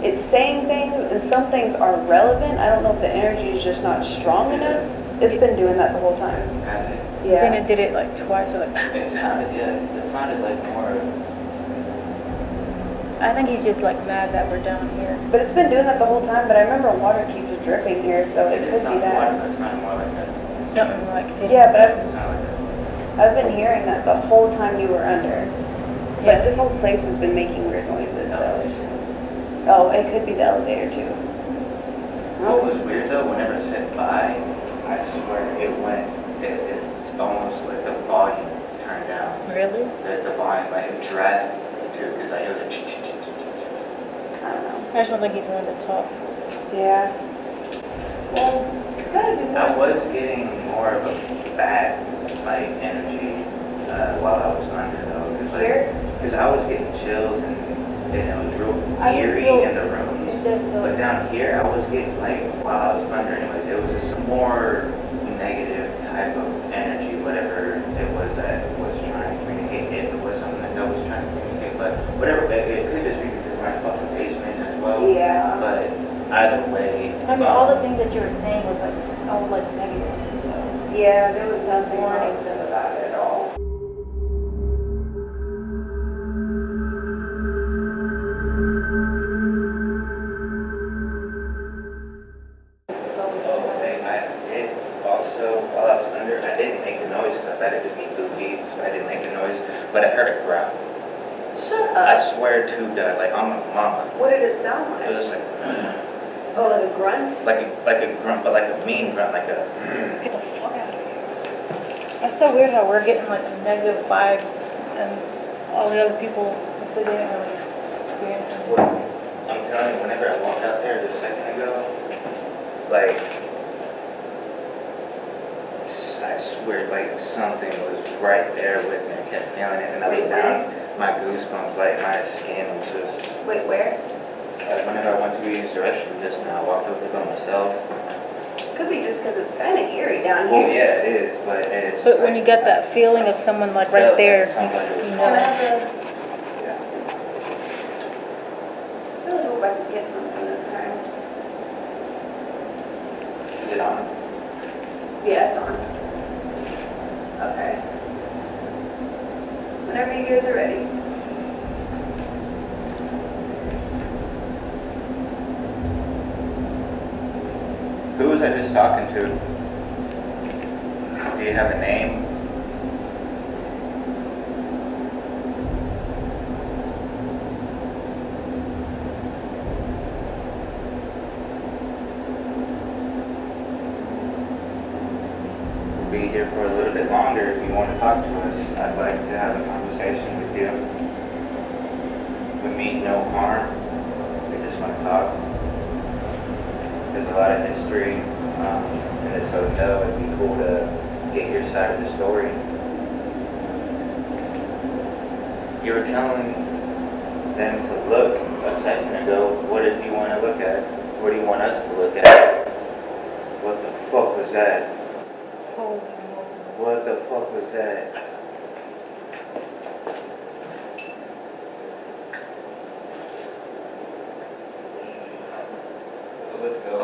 it's saying things, and some things are relevant. I don't know if the energy is just not strong enough. It's been doing that the whole time. Kind of. Then it did it like twice, or like. It sounded like more. I think he's just like mad that we're down here. But it's been doing that the whole time, but I remember water keeps dripping here, so it could be that. It sounded more like that. Something like. Yeah, but It sounded like that. I've been hearing that the whole time you were under. Yeah. But this whole place has been making weird noises, so. Oh, it could be the elevator too. What was weird though, whenever it said bye, I swear it's almost like the volume turned down. Really? The volume, like it drastically too, because like it was a I don't know. I just don't think he's willing to talk. Yeah. Well, it's gotta be I more. was getting more of a bad like energy while I was under though, because I was getting chills and it was real eerie in the rooms. But down here, I was getting like while I was under, anyways, it was just more negative type of energy, whatever it was that was trying to communicate. If it was something that I was trying to communicate, but whatever, it could just be because of my fucking basement as well. Yeah. But either way, I mean, all the things that you were saying was like all like negatives. So. Yeah, there was nothing positive about it at all. I did also, while I was under, I didn't make the noise because I thought it would be goofy, so I didn't make the noise, but I heard a growl. Shut I up. swear to God, like on my mama. What did it sound It was like? just like, Oh, like a grunt? like a grunt, but like a mean grunt, like a. Get the fuck out of here. It's so weird how we're getting like negative vibes, and all the other people, they didn't really experience it. I'm telling you, whenever I walked out there just a second ago, like, I swear, like something was right there with me. I kept feeling it, and I looked down, my goosebumps, like my skin was just. Wait, where? Whenever I went to use the restroom just now, I walked over there by myself. Could be just because it's kind of eerie down Well, here. yeah, it is, but it's. But when you get that feeling of someone like right there, you Can I know. have the, Yeah. I really hope I can get something this time. Is it on? Yeah, it's on. Okay. Whenever you guys are ready. Who was I just talking to? Do you have a name? We'll be here for a little bit longer if you want to talk to us. I'd like to have a conversation with you. We mean no harm. We just want to talk. There's a lot of history in this hotel. It'd be cool to get your side of the story. You were telling them to look a second ago. What did you want to look at? What do you want us to look at? What the fuck was that? What the fuck was that? Let's go.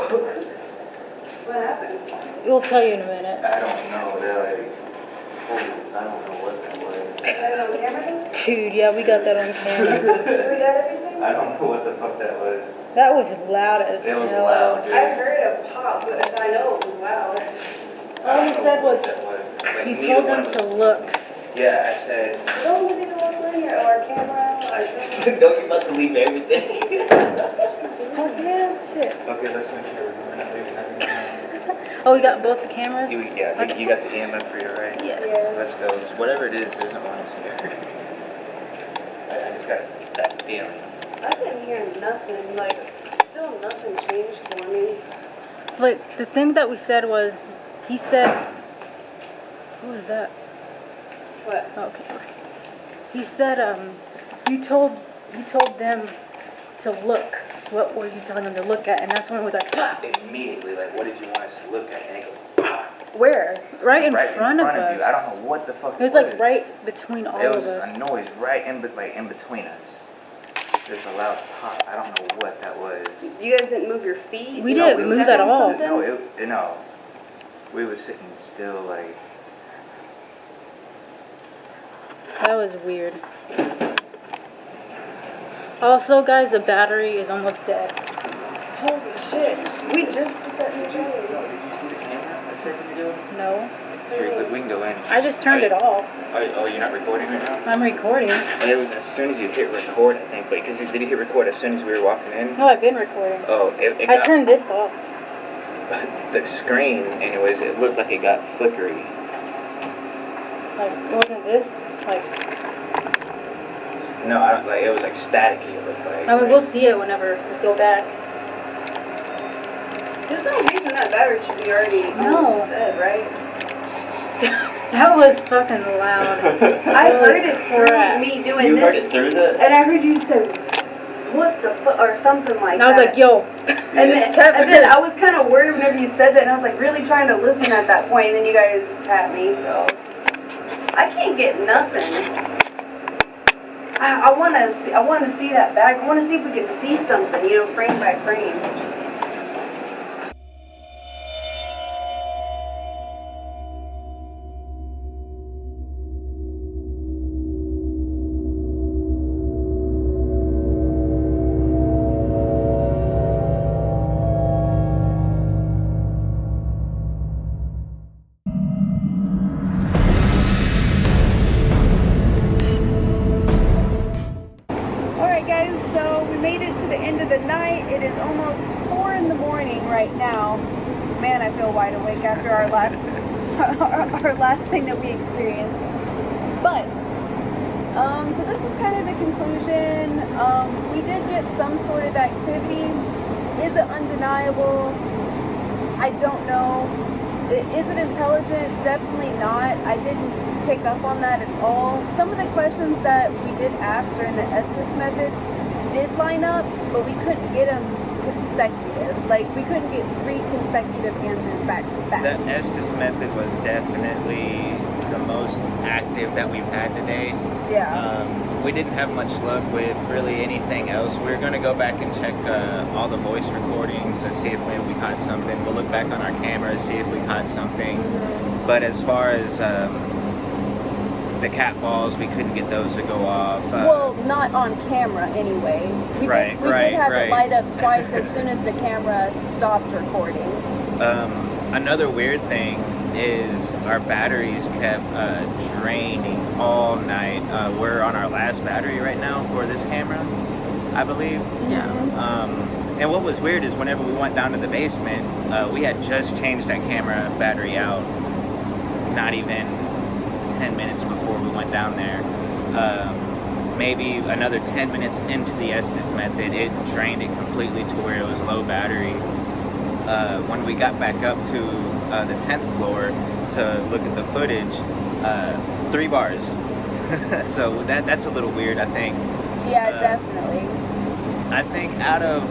What happened? We'll tell you in a minute. I don't know, really. I don't know what that was. Got it on camera? Dude, yeah, we got that on camera. We got everything? I don't know what the fuck that was. That was loud as It was hell. loud, dude. I heard a pop, but I know it was loud. All he said was, that was. Like, you neither told one them of to look. Yeah, I said. Don't give me the one or camera or Don't you about to leave everything? Come Yeah, shit. Okay, let's make sure we're not leaving nothing. Oh, we got both the cameras? Yeah, you got the EMF for you, right? Yes. Let's go. Whatever it is doesn't want us here. I just got that feeling. I didn't hear nothing, like, still nothing changed for me. But the thing that we said was, he said, what was that? What? Okay. He said, you told them to look. What were you telling them to look at? And that's when it was like, ah! Immediately, like, what did you want us to look at? And it goes, Where? Right in front of us. you. I don't know what the fuck It was like right between all It of was us. a noise right in between us. Just a loud pop. I don't know what that was. You guys didn't move your feet? We didn't move at all. No, no. We were sitting still, like. That was weird. Also, guys, the battery is almost dead. Holy shit. We just put that in the Did you see the camera? I said you do. No. We can go in. I just turned it off. Oh, you're not recording right now? I'm recording. It was as soon as you hit record, I think. Because did you hit record as soon as we were walking in? No, I've been recording. Oh, it I got, turned this off. the screen, anyways, it looked like it got flickery. Like, wasn't this, like... No, like it was like staticky. It looked like. I mean, we'll see it whenever we go back. There's no reason that battery should be already almost dead, right? That was fucking loud. I heard it through crap. me doing You this. heard it through the. And I heard you say, what the fuck, or something like And I was that. like, yo. And then I was kind of worried whenever you said that, and I was like really trying to listen at that point, and then you guys tapped me, so. I can't get nothing. I want to see that back. I want to see if we can see something, you know, frame by frame. Alright guys, so we made it to the end of the night. It is almost 4 in the morning right now. Man, I feel wide awake after our last our last thing that we experienced. But so this is kind of the conclusion. We did get some sort of activity. Is it undeniable? I don't know. Is it intelligent? Definitely not. I didn't pick up on that at all. Some of the questions that we did ask during the Estus method did line up, but we couldn't get them consecutive. Like, we couldn't get 3 consecutive answers back to back. The Estus method was definitely the most active that we've had today. Yeah. We didn't have much luck with really anything else. We're going to go back and check all the voice recordings and see if maybe we caught something. We'll look back on our cameras, see if we caught something. But as far as the cat balls, we couldn't get those to go off. Well, not on camera anyway. We did have it light up twice as soon as the camera stopped recording. Another weird thing is our batteries kept draining all night. We're on our last battery right now for this camera, I believe. Yeah. And what was weird is whenever we went down to the basement, we had just changed that camera battery out, not even 10 minutes before we went down there. Maybe another 10 minutes into the Estus method, it drained it completely to where it was low battery. When we got back up to the 10th floor to look at the footage, 3 bars. So that's a little weird, I think. Yeah, definitely. I think out of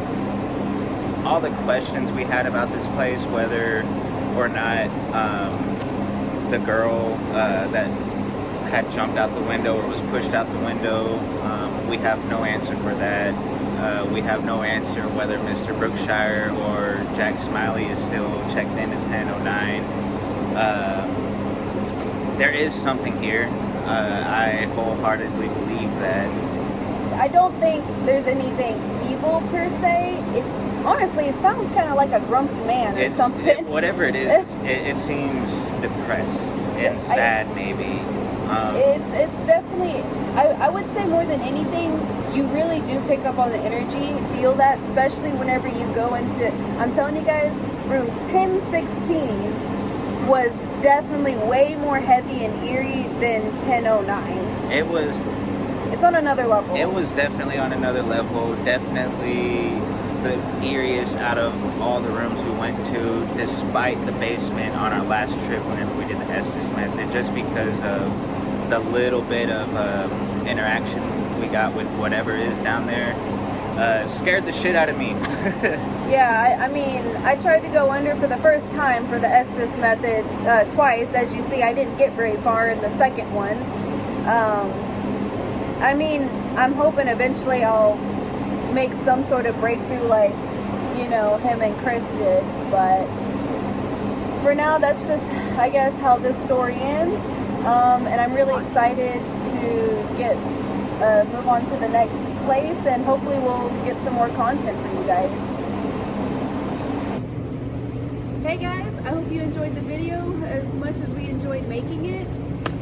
all the questions we had about this place, whether or not the girl that had jumped out the window or was pushed out the window, we have no answer for that. We have no answer whether Mr. Brookshire or Jack Smiley is still checked into 1009. There is something here. I wholeheartedly believe that. I don't think there's anything evil per se. Honestly, it sounds kind of like a grumpy man or something. Whatever it is, it seems depressed and sad maybe. It's definitely, I would say more than anything, you really do pick up on the energy, feel that, especially whenever you go into, I'm telling you guys, room 1016 was definitely way more heavy and eerie than 1009. It's on another level. It was definitely on another level. Definitely the eeriest out of all the rooms we went to, despite the basement on our last trip whenever we did the Estus method, just because of the little bit of interaction we got with whatever is down there. Scared the shit out of me. Yeah, I mean, I tried to go under for the first time for the Estus method twice. As you see, I didn't get very far in the second one. I mean, I'm hoping eventually I'll make some sort of breakthrough like, you know, him and Chris did. But for now, that's just, I guess, how this story ends. And I'm really excited to move on to the next place, and hopefully we'll get some more content for you guys. Hey guys, I hope you enjoyed the video as much as we enjoyed making it.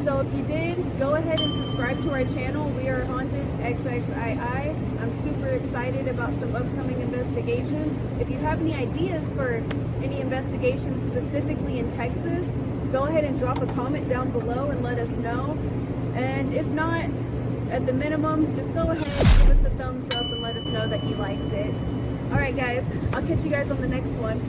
So if you did, go ahead and subscribe to our channel, We Are Haunted XXII. I'm super excited about some upcoming investigations. If you have any ideas for any investigations specifically in Texas, go ahead and drop a comment down below and let us know. And if not, at the minimum, just go ahead, give us a thumbs up and let us know that you liked it. Alright guys, I'll catch you guys on the next one.